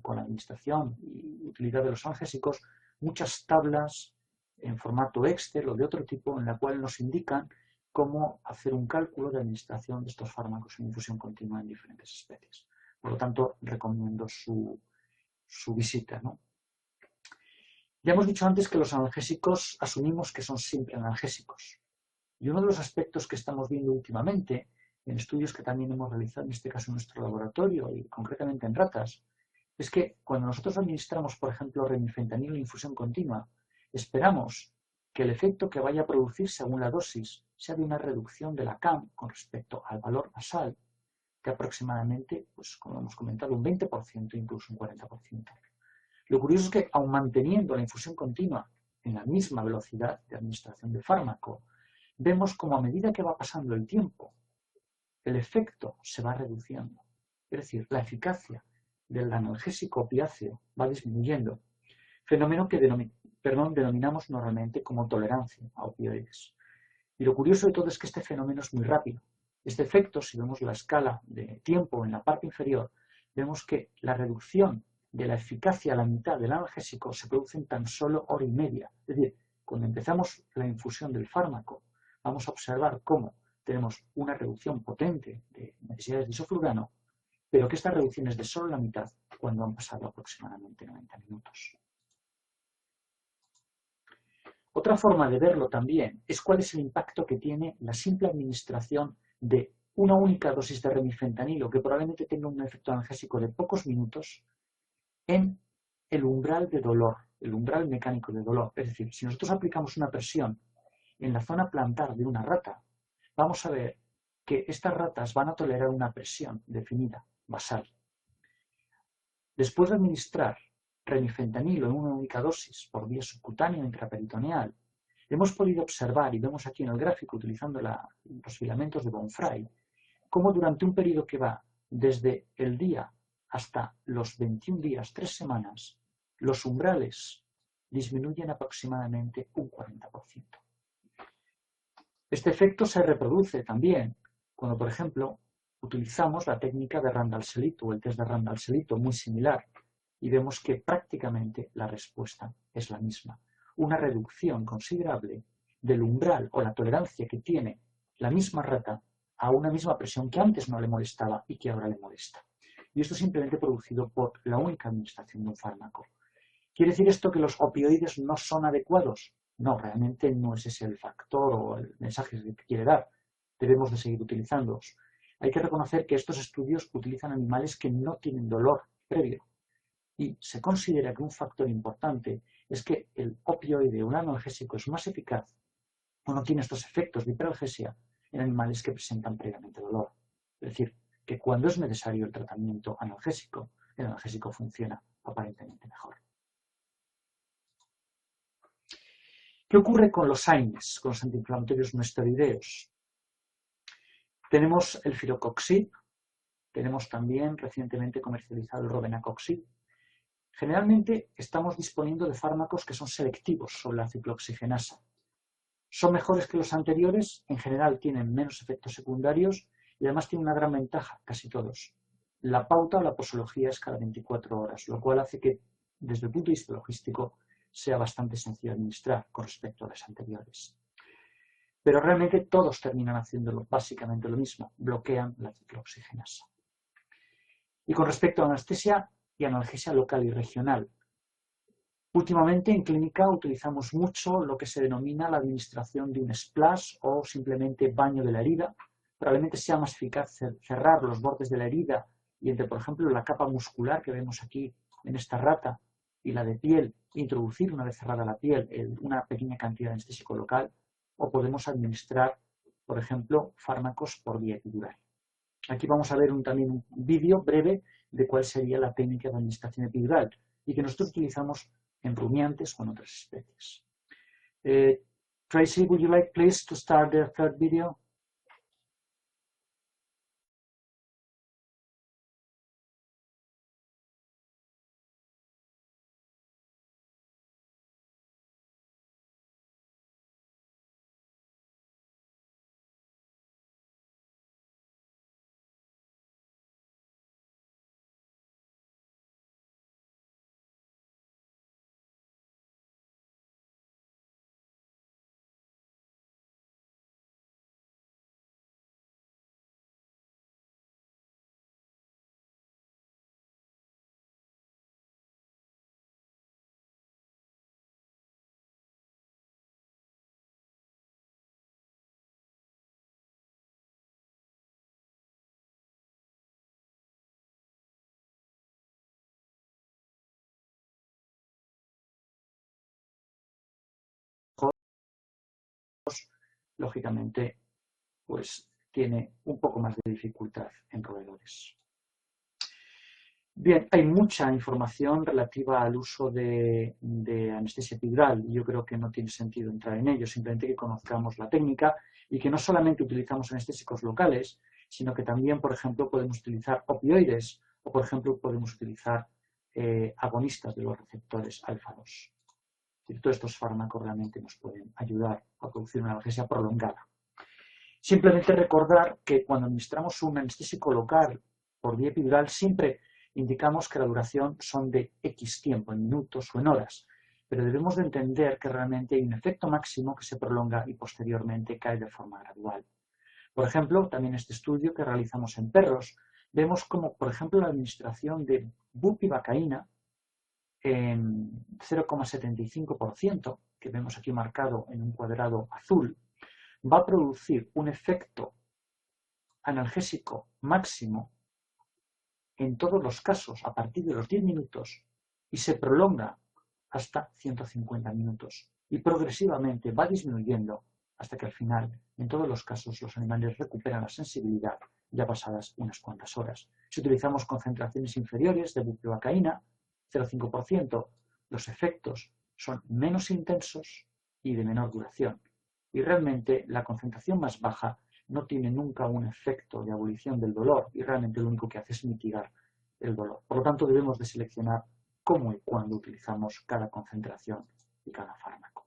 con la administración y utilidad de los analgésicos, muchas tablas en formato Excel o de otro tipo en la cual nos indican cómo hacer un cálculo de administración de estos fármacos en infusión continua en diferentes especies. Por lo tanto, recomiendo su visita, ¿no? Ya hemos dicho antes que los analgésicos asumimos que son siempre analgésicos. Y uno de los aspectos que estamos viendo últimamente, en estudios que también hemos realizado, en este caso en nuestro laboratorio y concretamente en ratas, es que cuando nosotros administramos, por ejemplo, remifentanilo en infusión continua, esperamos que el efecto que vaya a producir según la dosis sea de una reducción de la CAM con respecto al valor basal, que aproximadamente, pues como hemos comentado, un 20%, incluso un 40%. Lo curioso es que, aun manteniendo la infusión continua en la misma velocidad de administración del fármaco, vemos como a medida que va pasando el tiempo, el efecto se va reduciendo. Es decir, la eficacia del analgésico opiáceo va disminuyendo, fenómeno que denominamos normalmente como tolerancia a opioides. Y lo curioso de todo es que este fenómeno es muy rápido. Este efecto, si vemos la escala de tiempo en la parte inferior, vemos que la reducción de la eficacia a la mitad del analgésico se produce en tan solo hora y media. Es decir, cuando empezamos la infusión del fármaco, vamos a observar cómo tenemos una reducción potente de necesidades de isoflurano, pero que esta reducción es de solo la mitad cuando han pasado aproximadamente 90 minutos. Otra forma de verlo también es cuál es el impacto que tiene la simple administración de una única dosis de remifentanilo, que probablemente tenga un efecto analgésico de pocos minutos, en el umbral de dolor, el umbral mecánico de dolor. Es decir, si nosotros aplicamos una presión en la zona plantar de una rata, vamos a ver que estas ratas van a tolerar una presión definida, basal. Después de administrar remifentanilo en una única dosis por vía subcutánea o intraperitoneal, hemos podido observar, y vemos aquí en el gráfico utilizando los filamentos de Bonfray, cómo durante un periodo que va desde el día hasta los 21 días, 3 semanas, los umbrales disminuyen aproximadamente un 40%. Este efecto se reproduce también cuando, por ejemplo, utilizamos la técnica de Randall-Selito o el test de Randall-Selito, muy similar, y vemos que prácticamente la respuesta es la misma. Una reducción considerable del umbral o la tolerancia que tiene la misma rata a una misma presión que antes no le molestaba y que ahora le molesta. Y esto es simplemente producido por la única administración de un fármaco. ¿Quiere decir esto que los opioides no son adecuados? No, realmente no es ese el factor o el mensaje que quiere dar. Debemos de seguir utilizándolos. Hay que reconocer que estos estudios utilizan animales que no tienen dolor previo. Y se considera que un factor importante es que el opioide o un analgésico es más eficaz o no tiene estos efectos de hiperalgesia en animales que presentan previamente dolor. Es decir, que cuando es necesario el tratamiento analgésico, el analgésico funciona aparentemente mejor. ¿Qué ocurre con los AINES, con los antiinflamatorios no esteroideos? Tenemos el filocoxib, tenemos también recientemente comercializado el robenacoxib. Generalmente estamos disponiendo de fármacos que son selectivos sobre la ciclooxigenasa. Son mejores que los anteriores, en general tienen menos efectos secundarios y además tienen una gran ventaja, casi todos. La pauta o la posología es cada 24 horas, lo cual hace que, desde el punto de vista logístico, sea bastante sencillo administrar con respecto a las anteriores. Pero realmente todos terminan haciéndolo básicamente lo mismo, bloquean la ciclooxigenasa. Y con respecto a anestesia y analgesia local y regional, últimamente en clínica utilizamos mucho lo que se denomina la administración de un splash o simplemente baño de la herida. Probablemente sea más eficaz cerrar los bordes de la herida y entre, por ejemplo, la capa muscular que vemos aquí en esta rata y la de piel, introducir una vez cerrada la piel una pequeña cantidad de anestésico local, o podemos administrar, por ejemplo, fármacos por vía epidural. Aquí vamos a ver también un vídeo breve de cuál sería la técnica de administración epidural y que nosotros utilizamos en rumiantes o en otras especies. Tracy, would you like please to start the third video? Lógicamente, pues tiene un poco más de dificultad en roedores. Bien, hay mucha información relativa al uso de anestesia epidural y yo creo que no tiene sentido entrar en ello, simplemente que conozcamos la técnica y que no solamente utilizamos anestésicos locales, sino que también, por ejemplo, podemos utilizar opioides o, por ejemplo, podemos utilizar agonistas de los receptores alfa-2. Todos estos fármacos realmente nos pueden ayudar a producir una analgesia prolongada. Simplemente recordar que cuando administramos un anestésico local por vía epidural siempre indicamos que la duración son de X tiempo, en minutos o en horas, pero debemos de entender que realmente hay un efecto máximo que se prolonga y posteriormente cae de forma gradual. Por ejemplo, también este estudio que realizamos en perros, vemos como, por ejemplo, la administración de bupivacaína en 0,75%, que vemos aquí marcado en un cuadrado azul, va a producir un efecto analgésico máximo en todos los casos a partir de los 10 minutos y se prolonga hasta 150 minutos y progresivamente va disminuyendo hasta que al final, en todos los casos, los animales recuperan la sensibilidad ya pasadas unas cuantas horas. Si utilizamos concentraciones inferiores de bupivacaína, 0,5%, los efectos son menos intensos y de menor duración. Y realmente la concentración más baja no tiene nunca un efecto de abolición del dolor y realmente lo único que hace es mitigar el dolor. Por lo tanto, debemos de seleccionar cómo y cuándo utilizamos cada concentración y cada fármaco.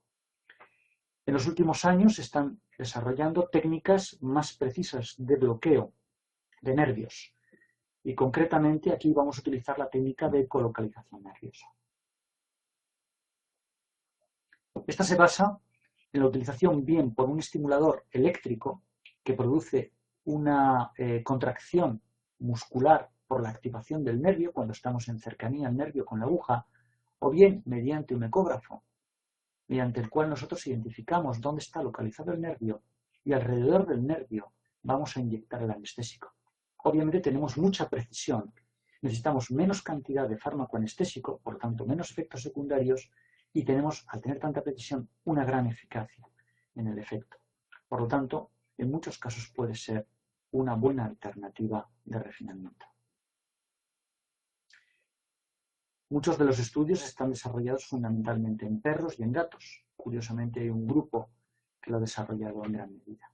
En los últimos años se están desarrollando técnicas más precisas de bloqueo de nervios y concretamente aquí vamos a utilizar la técnica de colocalización nerviosa. Esta se basa en la utilización bien por un estimulador eléctrico que produce una contracción muscular por la activación del nervio cuando estamos en cercanía al nervio con la aguja, o bien mediante un ecógrafo, mediante el cual nosotros identificamos dónde está localizado el nervio y alrededor del nervio vamos a inyectar el anestésico. Obviamente tenemos mucha precisión, necesitamos menos cantidad de fármaco anestésico, por lo tanto menos efectos secundarios, y tenemos, al tener tanta precisión, una gran eficacia en el efecto. Por lo tanto, en muchos casos puede ser una buena alternativa de refinamiento. Muchos de los estudios están desarrollados fundamentalmente en perros y en gatos. Curiosamente hay un grupo que lo ha desarrollado en gran medida.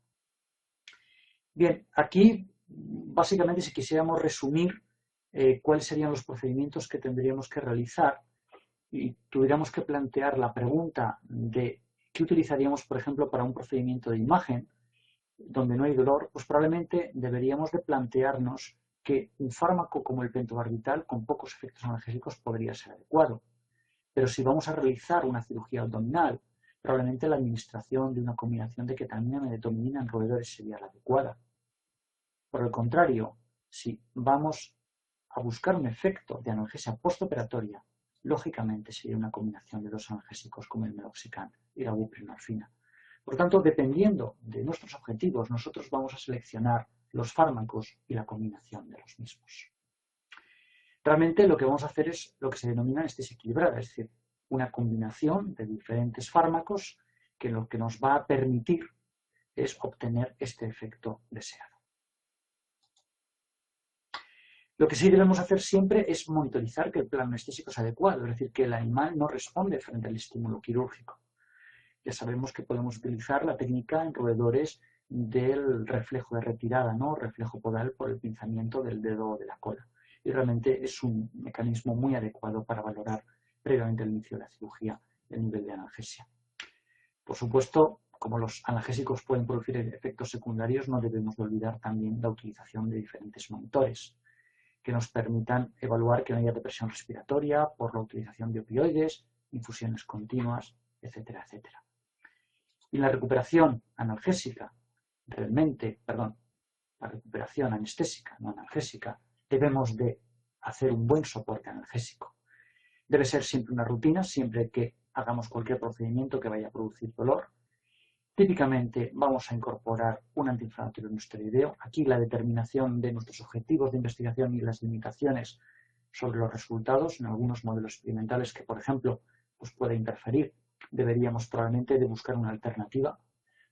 Bien, aquí básicamente si quisiéramos resumir cuáles serían los procedimientos que tendríamos que realizar y tuviéramos que plantear la pregunta de qué utilizaríamos, por ejemplo, para un procedimiento de imagen donde no hay dolor, pues probablemente deberíamos de plantearnos que un fármaco como el pentobarbital con pocos efectos analgésicos podría ser adecuado. Pero si vamos a realizar una cirugía abdominal, probablemente la administración de una combinación de ketamina y medetomidina en roedores sería la adecuada. Por el contrario, si vamos a buscar un efecto de analgesia postoperatoria, lógicamente sería una combinación de dos analgésicos como el meloxicam y la buprenorfina. Por tanto, dependiendo de nuestros objetivos, nosotros vamos a seleccionar los fármacos y la combinación de los mismos. Realmente lo que vamos a hacer es lo que se denomina anestesia equilibrada, es decir, una combinación de diferentes fármacos que lo que nos va a permitir es obtener este efecto deseado. Lo que sí debemos hacer siempre es monitorizar que el plan anestésico es adecuado, es decir, que el animal no responde frente al estímulo quirúrgico. Ya sabemos que podemos utilizar la técnica en roedores del reflejo de retirada, ¿no? Reflejo podal por el pinzamiento del dedo de la cola. Y realmente es un mecanismo muy adecuado para valorar previamente el inicio de la cirugía el nivel de analgesia. Por supuesto, como los analgésicos pueden producir efectos secundarios, no debemos de olvidar también la utilización de diferentes monitores que nos permitan evaluar que no haya depresión respiratoria por la utilización de opioides, infusiones continuas, etcétera, etcétera. Y la recuperación analgésica, la recuperación anestésica, no analgésica, debemos de hacer un buen soporte analgésico. Debe ser siempre una rutina, siempre que hagamos cualquier procedimiento que vaya a producir dolor. Típicamente vamos a incorporar un antiinflamatorio no esteroideo. Aquí la determinación de nuestros objetivos de investigación y las limitaciones sobre los resultados en algunos modelos experimentales que, por ejemplo, pues puede interferir. Deberíamos probablemente de buscar una alternativa.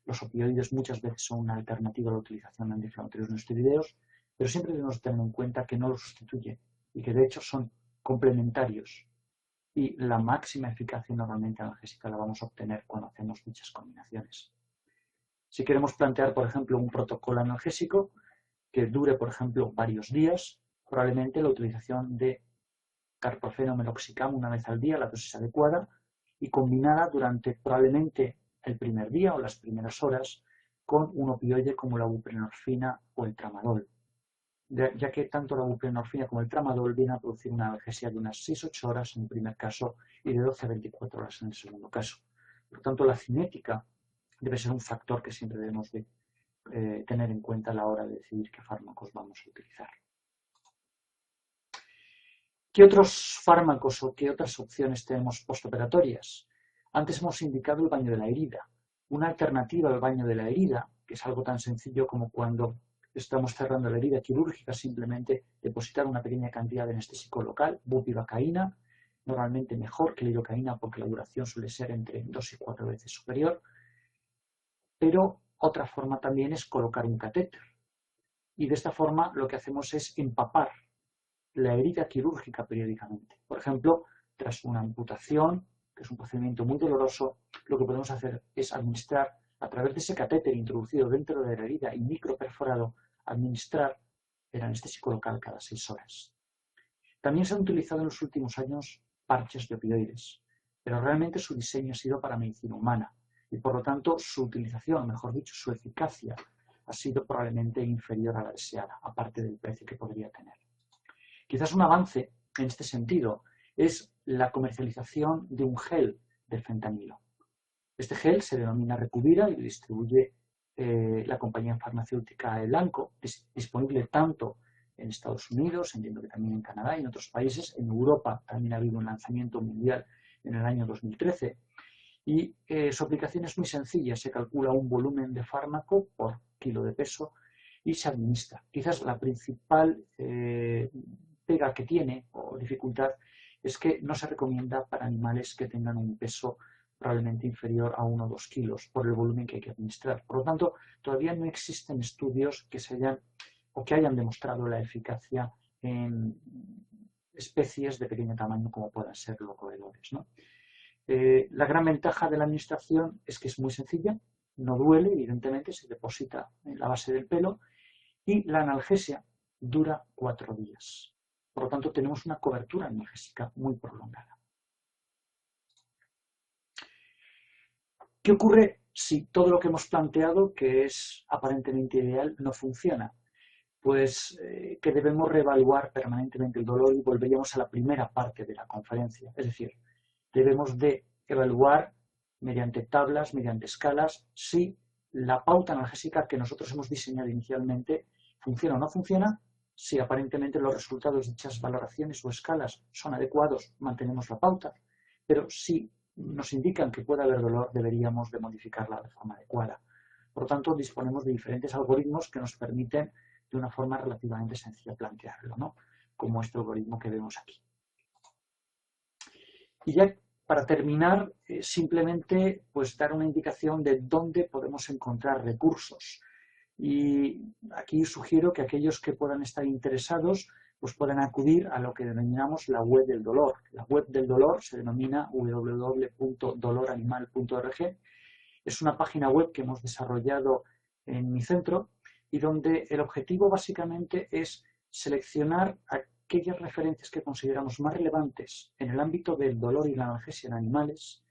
Los opioides muchas veces son una alternativa a la utilización de antiinflamatorios no esteroideos, pero siempre debemos tener en cuenta que no los sustituye y que de hecho son complementarios. Y la máxima eficacia normalmente analgésica la vamos a obtener cuando hacemos dichas combinaciones. Si queremos plantear, por ejemplo, un protocolo analgésico que dure, por ejemplo, varios días, probablemente la utilización de carprofeno meloxicam una vez al día, la dosis adecuada, y combinada durante probablemente el primer día o las primeras horas con un opioide como la buprenorfina o el tramadol, ya que tanto la buprenorfina como el tramadol vienen a producir una analgesia de unas 6-8 horas en el primer caso y de 12 a 24 horas en el segundo caso. Por tanto, la cinética debe ser un factor que siempre debemos de tener en cuenta a la hora de decidir qué fármacos vamos a utilizar. ¿Qué otros fármacos o qué otras opciones tenemos postoperatorias? Antes hemos indicado el baño de la herida. Una alternativa al baño de la herida, que es algo tan sencillo como cuando estamos cerrando la herida quirúrgica, simplemente depositar una pequeña cantidad de anestésico local, bupivacaína, normalmente mejor que la lidocaína porque la duración suele ser entre 2 y 4 veces superior. Pero otra forma también es colocar un catéter. Y de esta forma lo que hacemos es empapar la herida quirúrgica periódicamente. Por ejemplo, tras una amputación, que es un procedimiento muy doloroso, lo que podemos hacer es administrar, a través de ese catéter introducido dentro de la herida y microperforado, administrar el anestésico local cada 6 horas. También se han utilizado en los últimos años parches de opioides, pero realmente su diseño ha sido para medicina humana y por lo tanto su utilización, mejor dicho, su eficacia ha sido probablemente inferior a la deseada, aparte del precio que podría tener. Quizás un avance en este sentido es la comercialización de un gel de fentanilo. Este gel se denomina Recubira y lo distribuye la compañía farmacéutica Elanco, es disponible tanto en Estados Unidos, entiendo que también en Canadá y en otros países. En Europa también ha habido un lanzamiento mundial en el año 2013 y su aplicación es muy sencilla, se calcula un volumen de fármaco por kilo de peso y se administra. Quizás la principal pega que tiene o dificultad es que no se recomienda para animales que tengan un peso probablemente inferior a 1 o 2 kilos por el volumen que hay que administrar. Por lo tanto, todavía no existen estudios que hayan demostrado la eficacia en especies de pequeño tamaño como puedan ser los roedores, ¿no? La gran ventaja de la administración es que es muy sencilla, no duele, evidentemente, se deposita en la base del pelo, y la analgesia dura 4 días. Por lo tanto, tenemos una cobertura analgésica muy prolongada. ¿Qué ocurre si todo lo que hemos planteado, que es aparentemente ideal, no funciona? Pues que debemos reevaluar permanentemente el dolor y volveríamos a la primera parte de la conferencia. Es decir, debemos de evaluar mediante tablas, mediante escalas, si la pauta analgésica que nosotros hemos diseñado inicialmente funciona o no funciona. Si aparentemente los resultados de dichas valoraciones o escalas son adecuados, mantenemos la pauta, pero si nos indican que puede haber dolor, deberíamos de modificarla de forma adecuada. Por lo tanto, disponemos de diferentes algoritmos que nos permiten de una forma relativamente sencilla plantearlo, ¿no? Como este algoritmo que vemos aquí. Y ya para terminar, simplemente pues dar una indicación de dónde podemos encontrar recursos. Y aquí sugiero que aquellos que puedan estar interesados pues puedan acudir a lo que denominamos la web del dolor. La web del dolor se denomina www.doloranimal.org. Es una página web que hemos desarrollado en mi centro y donde el objetivo básicamente es seleccionar aquellas referencias que consideramos más relevantes en el ámbito del dolor y la analgesia en animales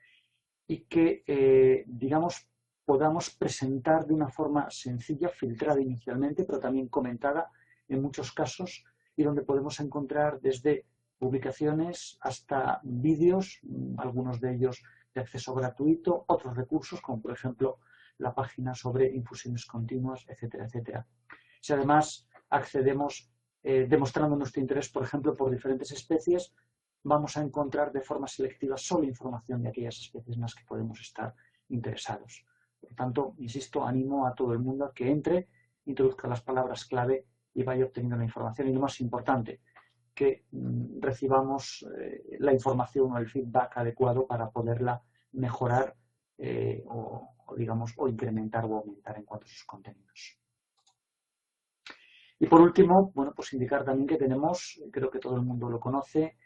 y que, digamos, podamos presentar de una forma sencilla, filtrada inicialmente, pero también comentada en muchos casos, y donde podemos encontrar desde publicaciones hasta vídeos, algunos de ellos de acceso gratuito, otros recursos, como por ejemplo la página sobre infusiones continuas, etcétera, etcétera. Si además accedemos demostrando nuestro interés, por ejemplo, por diferentes especies, vamos a encontrar de forma selectiva solo información de aquellas especies en las que podemos estar interesados. Por tanto, insisto, animo a todo el mundo a que entre, introduzca las palabras clave y vaya obteniendo la información. Y lo más importante, que recibamos la información o el feedback adecuado para poderla mejorar o incrementar o aumentar en cuanto a sus contenidos. Y por último, bueno, pues indicar también que tenemos, creo que todo el mundo lo conoce,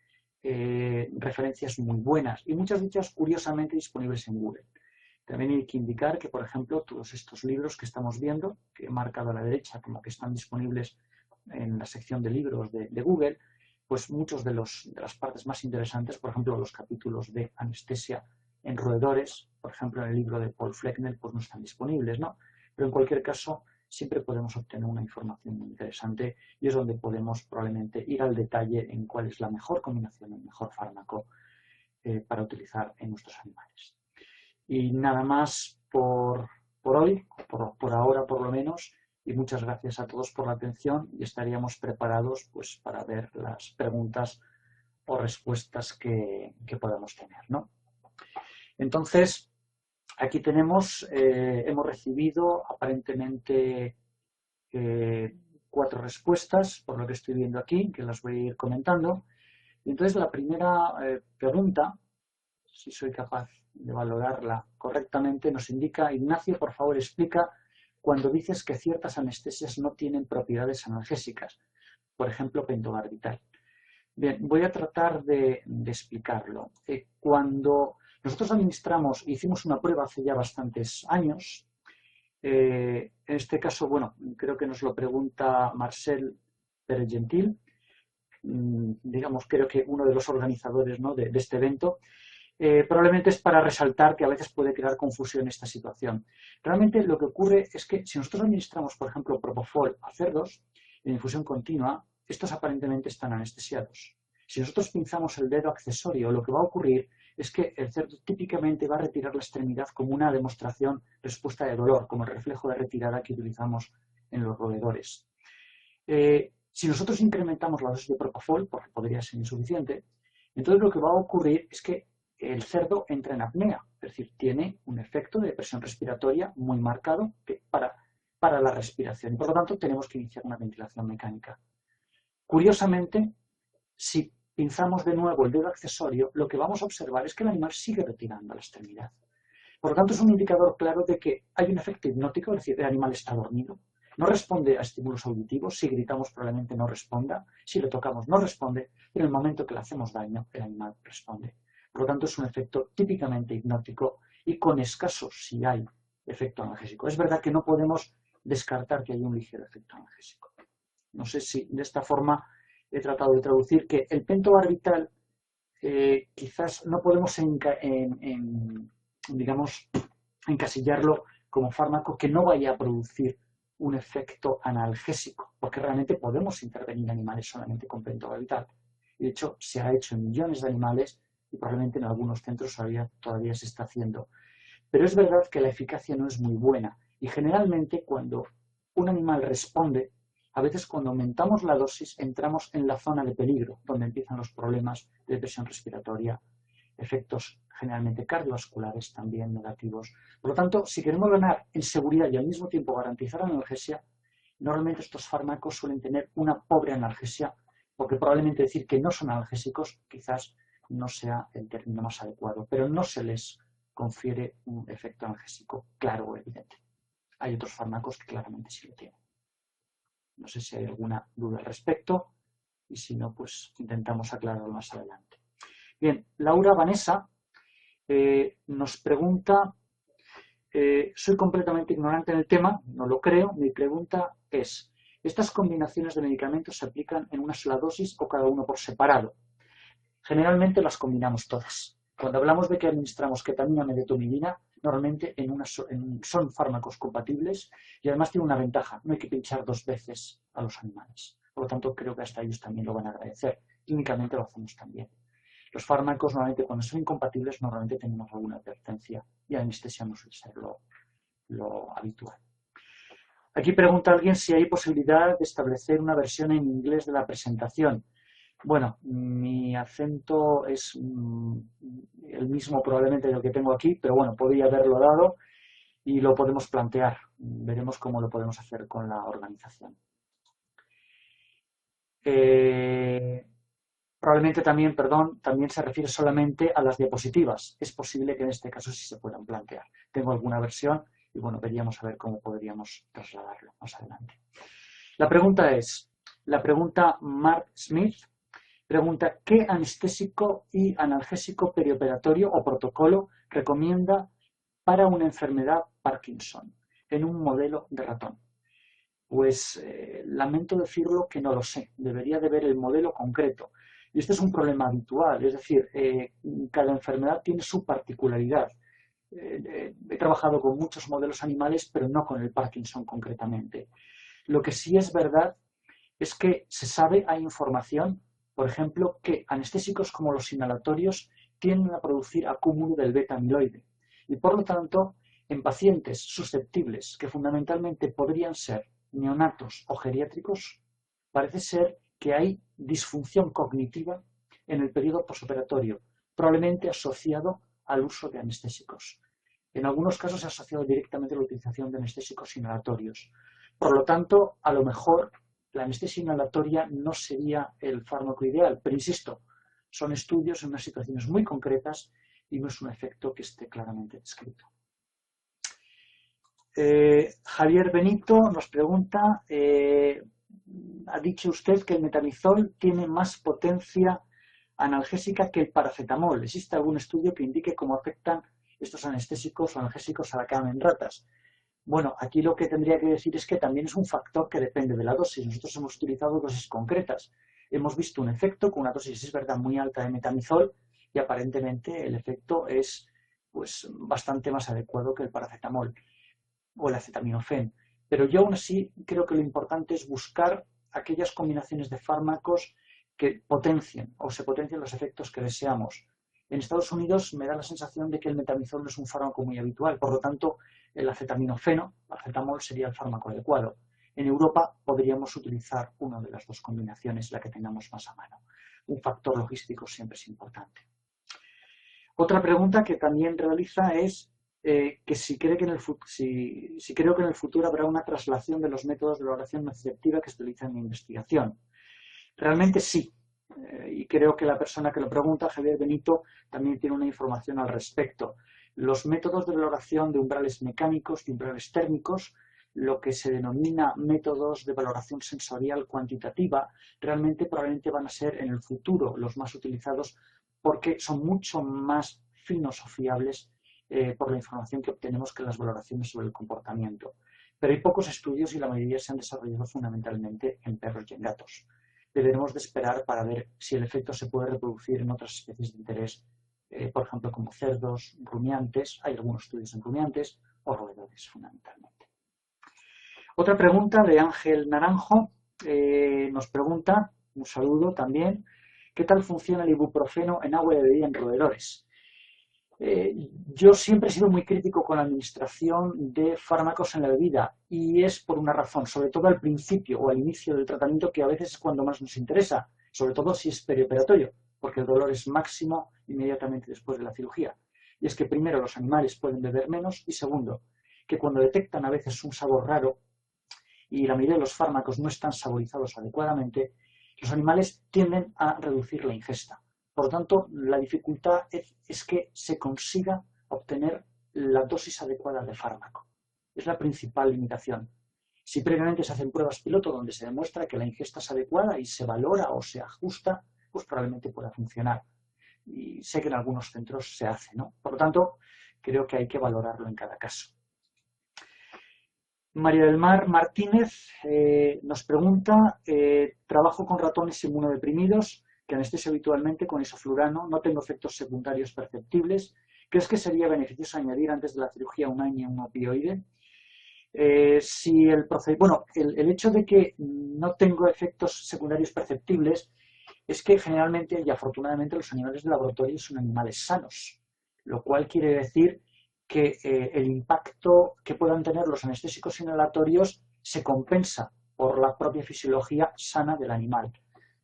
referencias muy buenas y muchas de ellas curiosamente disponibles en Google. También hay que indicar que, por ejemplo, todos estos libros que estamos viendo, que he marcado a la derecha como que están disponibles en la sección de libros de Google, pues muchos de las partes más interesantes, por ejemplo, los capítulos de anestesia en roedores, por ejemplo, en el libro de Paul Fleckner, pues no están disponibles, ¿no? Pero en cualquier caso, siempre podemos obtener una información muy interesante y es donde podemos probablemente ir al detalle en cuál es la mejor combinación, el mejor fármaco para utilizar en nuestros animales. Y nada más por hoy, por ahora por lo menos, y muchas gracias a todos por la atención y estaríamos preparados pues, para ver las preguntas o respuestas que podamos tener, ¿no? Entonces, aquí tenemos, hemos recibido aparentemente 4 respuestas, por lo que estoy viendo aquí, que las voy a ir comentando. Y entonces la primera pregunta, si soy capaz de valorarla correctamente, nos indica: Ignacio, por favor, explica cuando dices que ciertas anestesias no tienen propiedades analgésicas, por ejemplo, pentobarbital. Bien, voy a tratar de explicarlo. Cuando nosotros administramos, hicimos una prueba hace ya bastantes años, en este caso, bueno, creo que nos lo pregunta Marcel Pérez-Gentil, digamos, creo que uno de los organizadores, ¿no?, de este evento. Probablemente es para resaltar que a veces puede crear confusión esta situación. Realmente lo que ocurre es que si nosotros administramos, por ejemplo, propofol a cerdos en infusión continua, estos aparentemente están anestesiados. Si nosotros pinzamos el dedo accesorio, lo que va a ocurrir es que el cerdo típicamente va a retirar la extremidad como una demostración respuesta de dolor, como el reflejo de retirada que utilizamos en los roedores. Si nosotros incrementamos la dosis de propofol, porque podría ser insuficiente, entonces lo que va a ocurrir es que el cerdo entra en apnea, es decir, tiene un efecto de presión respiratoria muy marcado para la respiración y por lo tanto tenemos que iniciar una ventilación mecánica. Curiosamente, si pinzamos de nuevo el dedo accesorio, lo que vamos a observar es que el animal sigue retirando la extremidad. Por lo tanto, es un indicador claro de que hay un efecto hipnótico, es decir, el animal está dormido, no responde a estímulos auditivos, si gritamos probablemente no responda, si le tocamos no responde, pero en el momento que le hacemos daño, el animal responde. Por lo tanto, es un efecto típicamente hipnótico y con escaso si hay efecto analgésico. Es verdad que no podemos descartar que hay un ligero efecto analgésico. No sé si de esta forma he tratado de traducir que el pentobarbital quizás no podemos digamos, encasillarlo como fármaco que no vaya a producir un efecto analgésico, porque realmente podemos intervenir en animales solamente con pentobarbital. De hecho, se ha hecho en millones de animales y probablemente en algunos centros todavía se está haciendo. Pero es verdad que la eficacia no es muy buena y generalmente cuando un animal responde, a veces cuando aumentamos la dosis entramos en la zona de peligro, donde empiezan los problemas de presión respiratoria, efectos generalmente cardiovasculares también negativos. Por lo tanto, si queremos ganar en seguridad y al mismo tiempo garantizar la analgesia, normalmente estos fármacos suelen tener una pobre analgesia, porque probablemente decir que no son analgésicos quizás no sea el término más adecuado, pero no se les confiere un efecto analgésico claro o evidente. Hay otros fármacos que claramente sí lo tienen. No sé si hay alguna duda al respecto y si no, pues intentamos aclararlo más adelante. Bien, Laura Vanessa nos pregunta, soy completamente ignorante en el tema, no lo creo, mi pregunta es, ¿estas combinaciones de medicamentos se aplican en una sola dosis o cada uno por separado? Generalmente las combinamos todas. Cuando hablamos de que administramos ketamina, medetomidina, normalmente son fármacos compatibles y además tiene una ventaja, no hay que pinchar 2 veces a los animales. Por lo tanto, creo que hasta ellos también lo van a agradecer. Clínicamente lo hacemos también. Los fármacos, normalmente, cuando son incompatibles, normalmente tenemos alguna advertencia y la anestesia no suele ser lo habitual. Aquí pregunta alguien si hay posibilidad de establecer una versión en inglés de la presentación. Bueno, mi acento es el mismo probablemente del que tengo aquí, pero bueno, podría haberlo dado y lo podemos plantear. Veremos cómo lo podemos hacer con la organización. Probablemente también, también se refiere solamente a las diapositivas. Es posible que en este caso sí se puedan plantear. Tengo alguna versión y bueno, veríamos a ver cómo podríamos trasladarlo más adelante. La pregunta Mark Smith, pregunta, ¿qué anestésico y analgésico perioperatorio o protocolo recomienda para una enfermedad Parkinson en un modelo de ratón? Pues lamento decirlo que no lo sé, debería de ver el modelo concreto. Y este es un problema habitual, es decir, cada enfermedad tiene su particularidad. He trabajado con muchos modelos animales, pero no con el Parkinson concretamente. Lo que sí es verdad es que se sabe, hay información, por ejemplo, que anestésicos como los inhalatorios tienden a producir acúmulo del beta-amiloide. Y por lo tanto, en pacientes susceptibles, que fundamentalmente podrían ser neonatos o geriátricos, parece ser que hay disfunción cognitiva en el periodo posoperatorio, probablemente asociado al uso de anestésicos. En algunos casos se ha asociado directamente a la utilización de anestésicos inhalatorios. Por lo tanto, a lo mejor la anestesia inhalatoria no sería el fármaco ideal, pero insisto, son estudios en unas situaciones muy concretas y no es un efecto que esté claramente descrito. Javier Benito nos pregunta, ha dicho usted que el metamizol tiene más potencia analgésica que el paracetamol. ¿Existe algún estudio que indique cómo afectan estos anestésicos o analgésicos a la cama en ratas? Bueno, aquí lo que tendría que decir es que también es un factor que depende de la dosis. Nosotros hemos utilizado dosis concretas. Hemos visto un efecto con una dosis, es verdad, muy alta de metamizol y aparentemente el efecto es pues, bastante más adecuado que el paracetamol o el acetaminofén. Pero yo aún así creo que lo importante es buscar aquellas combinaciones de fármacos que potencien o se potencien los efectos que deseamos. En Estados Unidos me da la sensación de que el metamizol no es un fármaco muy habitual, por lo tanto el acetaminofeno, el acetamol, sería el fármaco adecuado. En Europa podríamos utilizar una de las dos combinaciones, la que tengamos más a mano. Un factor logístico siempre es importante. Otra pregunta que también realiza es que si creo que en el futuro habrá una traslación de los métodos de valoración nociceptiva que se utilizan en mi investigación. Realmente sí. y creo que la persona que lo pregunta, Javier Benito, también tiene una información al respecto. Los métodos de valoración de umbrales mecánicos y umbrales térmicos, lo que se denomina métodos de valoración sensorial cuantitativa, realmente probablemente van a ser en el futuro los más utilizados porque son mucho más finos o fiables por la información que obtenemos que las valoraciones sobre el comportamiento. Pero hay pocos estudios y la mayoría se han desarrollado fundamentalmente en perros y en gatos. Deberemos de esperar para ver si el efecto se puede reproducir en otras especies de interés, por ejemplo, como cerdos, rumiantes, hay algunos estudios en rumiantes o roedores fundamentalmente. Otra pregunta de Ángel Naranjo nos pregunta, un saludo también, ¿qué tal funciona el ibuprofeno en agua de bebida en roedores? Yo siempre he sido muy crítico con la administración de fármacos en la bebida y es por una razón, sobre todo al principio o al inicio del tratamiento, que a veces es cuando más nos interesa, sobre todo si es perioperatorio, porque el dolor es máximo inmediatamente después de la cirugía. Y es que primero los animales pueden beber menos y segundo, que cuando detectan a veces un sabor raro y la mayoría de los fármacos no están saborizados adecuadamente, los animales tienden a reducir la ingesta. Por lo tanto, la dificultad es que se consiga obtener la dosis adecuada de fármaco. Es la principal limitación. Si previamente se hacen pruebas piloto donde se demuestra que la ingesta es adecuada y se valora o se ajusta, pues probablemente pueda funcionar. Y sé que en algunos centros se hace, ¿no? Por lo tanto, creo que hay que valorarlo en cada caso. María del Mar Martínez nos pregunta, trabajo con ratones inmunodeprimidos que anestesio habitualmente con isoflurano, no tengo efectos secundarios perceptibles. ¿Crees que sería beneficioso añadir antes de la cirugía un AINE un opioide? Si el hecho de que no tengo efectos secundarios perceptibles es que generalmente y afortunadamente los animales de laboratorio son animales sanos, lo cual quiere decir que el impacto que puedan tener los anestésicos inhalatorios se compensa por la propia fisiología sana del animal.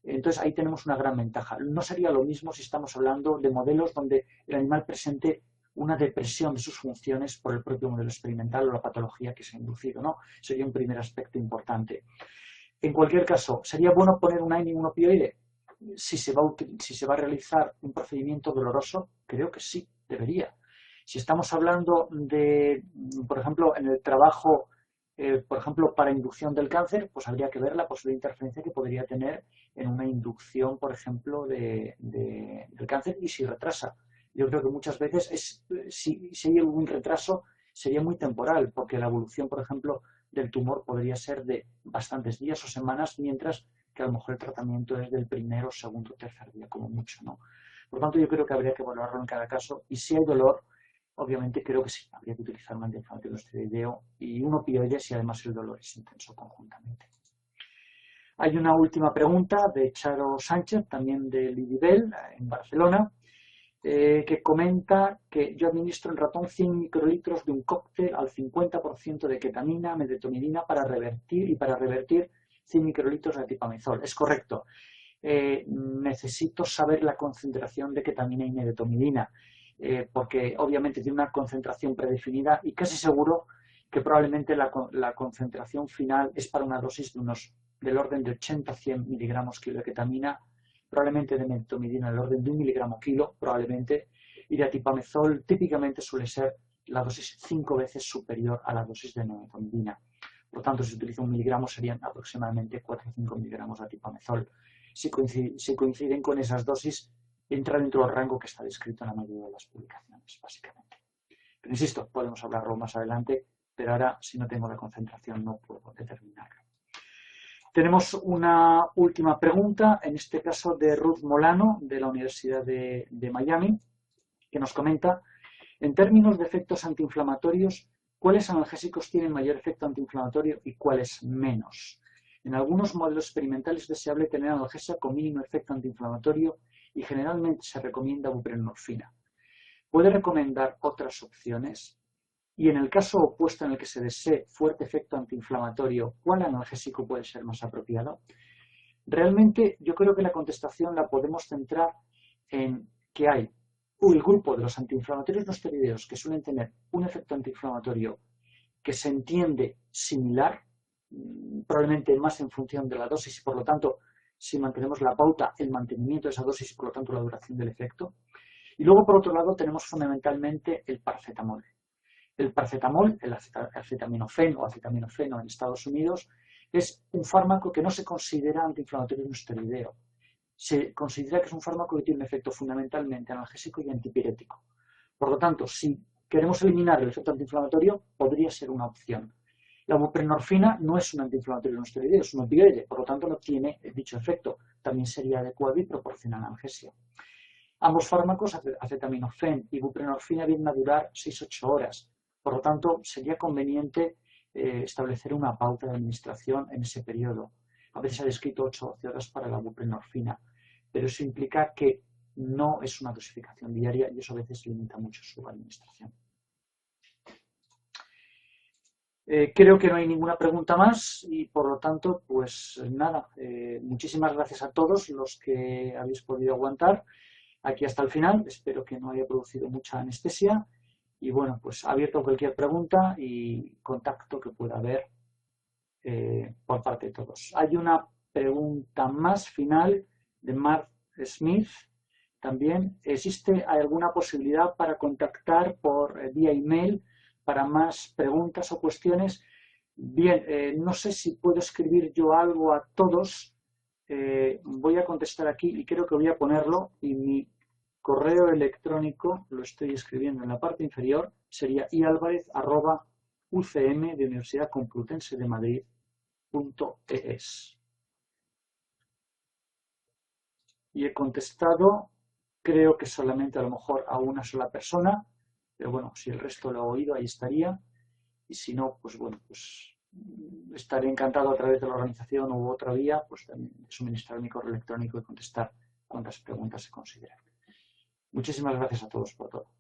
Entonces ahí tenemos una gran ventaja. No sería lo mismo si estamos hablando de modelos donde el animal presente una depresión de sus funciones por el propio modelo experimental o la patología que se ha inducido, ¿no? Sería un primer aspecto importante. En cualquier caso, ¿sería bueno poner un AINE y un opioide? Si se va a realizar un procedimiento doloroso, creo que sí, debería. Si estamos hablando de, por ejemplo, en el trabajo, por ejemplo, para inducción del cáncer, pues habría que ver la posible interferencia que podría tener en una inducción, por ejemplo, del cáncer y si retrasa. Yo creo que muchas veces, si hay algún retraso, sería muy temporal, porque la evolución, por ejemplo, del tumor podría ser de bastantes días o semanas, mientras que a lo mejor el tratamiento es del primero, segundo, tercer día, como mucho, ¿no? Por lo tanto, yo creo que habría que valorarlo en cada caso, y si hay dolor, obviamente creo que sí, habría que utilizar un antiinflamatorio esteroideo y un opioide si además el dolor es intenso conjuntamente. Hay una última pregunta de Charo Sánchez, también de Lidibel, en Barcelona, que comenta que yo administro en ratón 100 microlitros de un cóctel al 50% de ketamina, medetomidina para revertir 100 microlitros de atipamezol. Es correcto. Necesito saber la concentración de ketamina y medetomidina, porque obviamente tiene una concentración predefinida y casi seguro que probablemente la concentración final es para una dosis del orden de 80-100 miligramos kilo de ketamina, probablemente de medetomidina del orden de 1 miligramo kilo, probablemente, y de atipamezol típicamente suele ser la dosis 5 veces superior a la dosis de medetomidina. Por lo tanto, si se utiliza 1 miligramo serían aproximadamente 4 o 5 miligramos de atipamezol. Si coinciden con esas dosis, entra dentro del rango que está descrito en la mayoría de las publicaciones, básicamente. Pero insisto, podemos hablarlo más adelante, pero ahora, si no tengo la concentración, no puedo determinarlo. Tenemos una última pregunta, en este caso de Ruth Molano, de la Universidad de Miami, que nos comenta, en términos de efectos antiinflamatorios, ¿cuáles analgésicos tienen mayor efecto antiinflamatorio y cuáles menos? En algunos modelos experimentales es deseable tener analgesia con mínimo efecto antiinflamatorio y generalmente se recomienda buprenorfina. ¿Puede recomendar otras opciones? Y en el caso opuesto en el que se desee fuerte efecto antiinflamatorio, ¿cuál analgésico puede ser más apropiado? Realmente yo creo que la contestación la podemos centrar en que hay el grupo de los antiinflamatorios no esteroideos que suelen tener un efecto antiinflamatorio que se entiende similar, probablemente más en función de la dosis y por lo tanto si mantenemos la pauta, el mantenimiento de esa dosis y por lo tanto la duración del efecto. Y luego, por otro lado, tenemos fundamentalmente el paracetamol. El paracetamol, el acetaminofén o acetaminofeno en Estados Unidos, es un fármaco que no se considera antiinflamatorio no esteroideo. Se considera que es un fármaco que tiene un efecto fundamentalmente analgésico y antipirético. Por lo tanto, si queremos eliminar el efecto antiinflamatorio, podría ser una opción. La buprenorfina no es un antiinflamatorio no esteroideo, es un opioide, por lo tanto no tiene dicho efecto. También sería adecuado y proporciona analgesia. Ambos fármacos, acetaminofén y buprenorfina, vienen a durar 6-8 horas. Por lo tanto, sería conveniente establecer una pauta de administración en ese periodo. A veces se ha descrito 8-12 horas para la buprenorfina, pero eso implica que no es una dosificación diaria y eso a veces limita mucho su administración. Creo que no hay ninguna pregunta más y por lo tanto, pues nada, muchísimas gracias a todos los que habéis podido aguantar aquí hasta el final. Espero que no haya producido mucha anestesia y bueno, pues abierto a cualquier pregunta y contacto que pueda haber por parte de todos. Hay una pregunta más final de Mark Smith. También, ¿hay alguna posibilidad para contactar por vía email para más preguntas o cuestiones? Bien, no sé si puedo escribir yo algo a todos. Voy a contestar aquí y creo que voy a ponerlo y mi correo electrónico, lo estoy escribiendo en la parte inferior, sería ialvarez@ucm de Universidad Complutense de Madrid.es. Y he contestado, creo que solamente a lo mejor a una sola persona, pero bueno, si el resto lo ha oído, ahí estaría. Y si no, pues bueno, pues estaré encantado a través de la organización u otra vía, pues también suministrar mi correo electrónico y contestar cuantas preguntas se consideren. Muchísimas gracias a todos por todo.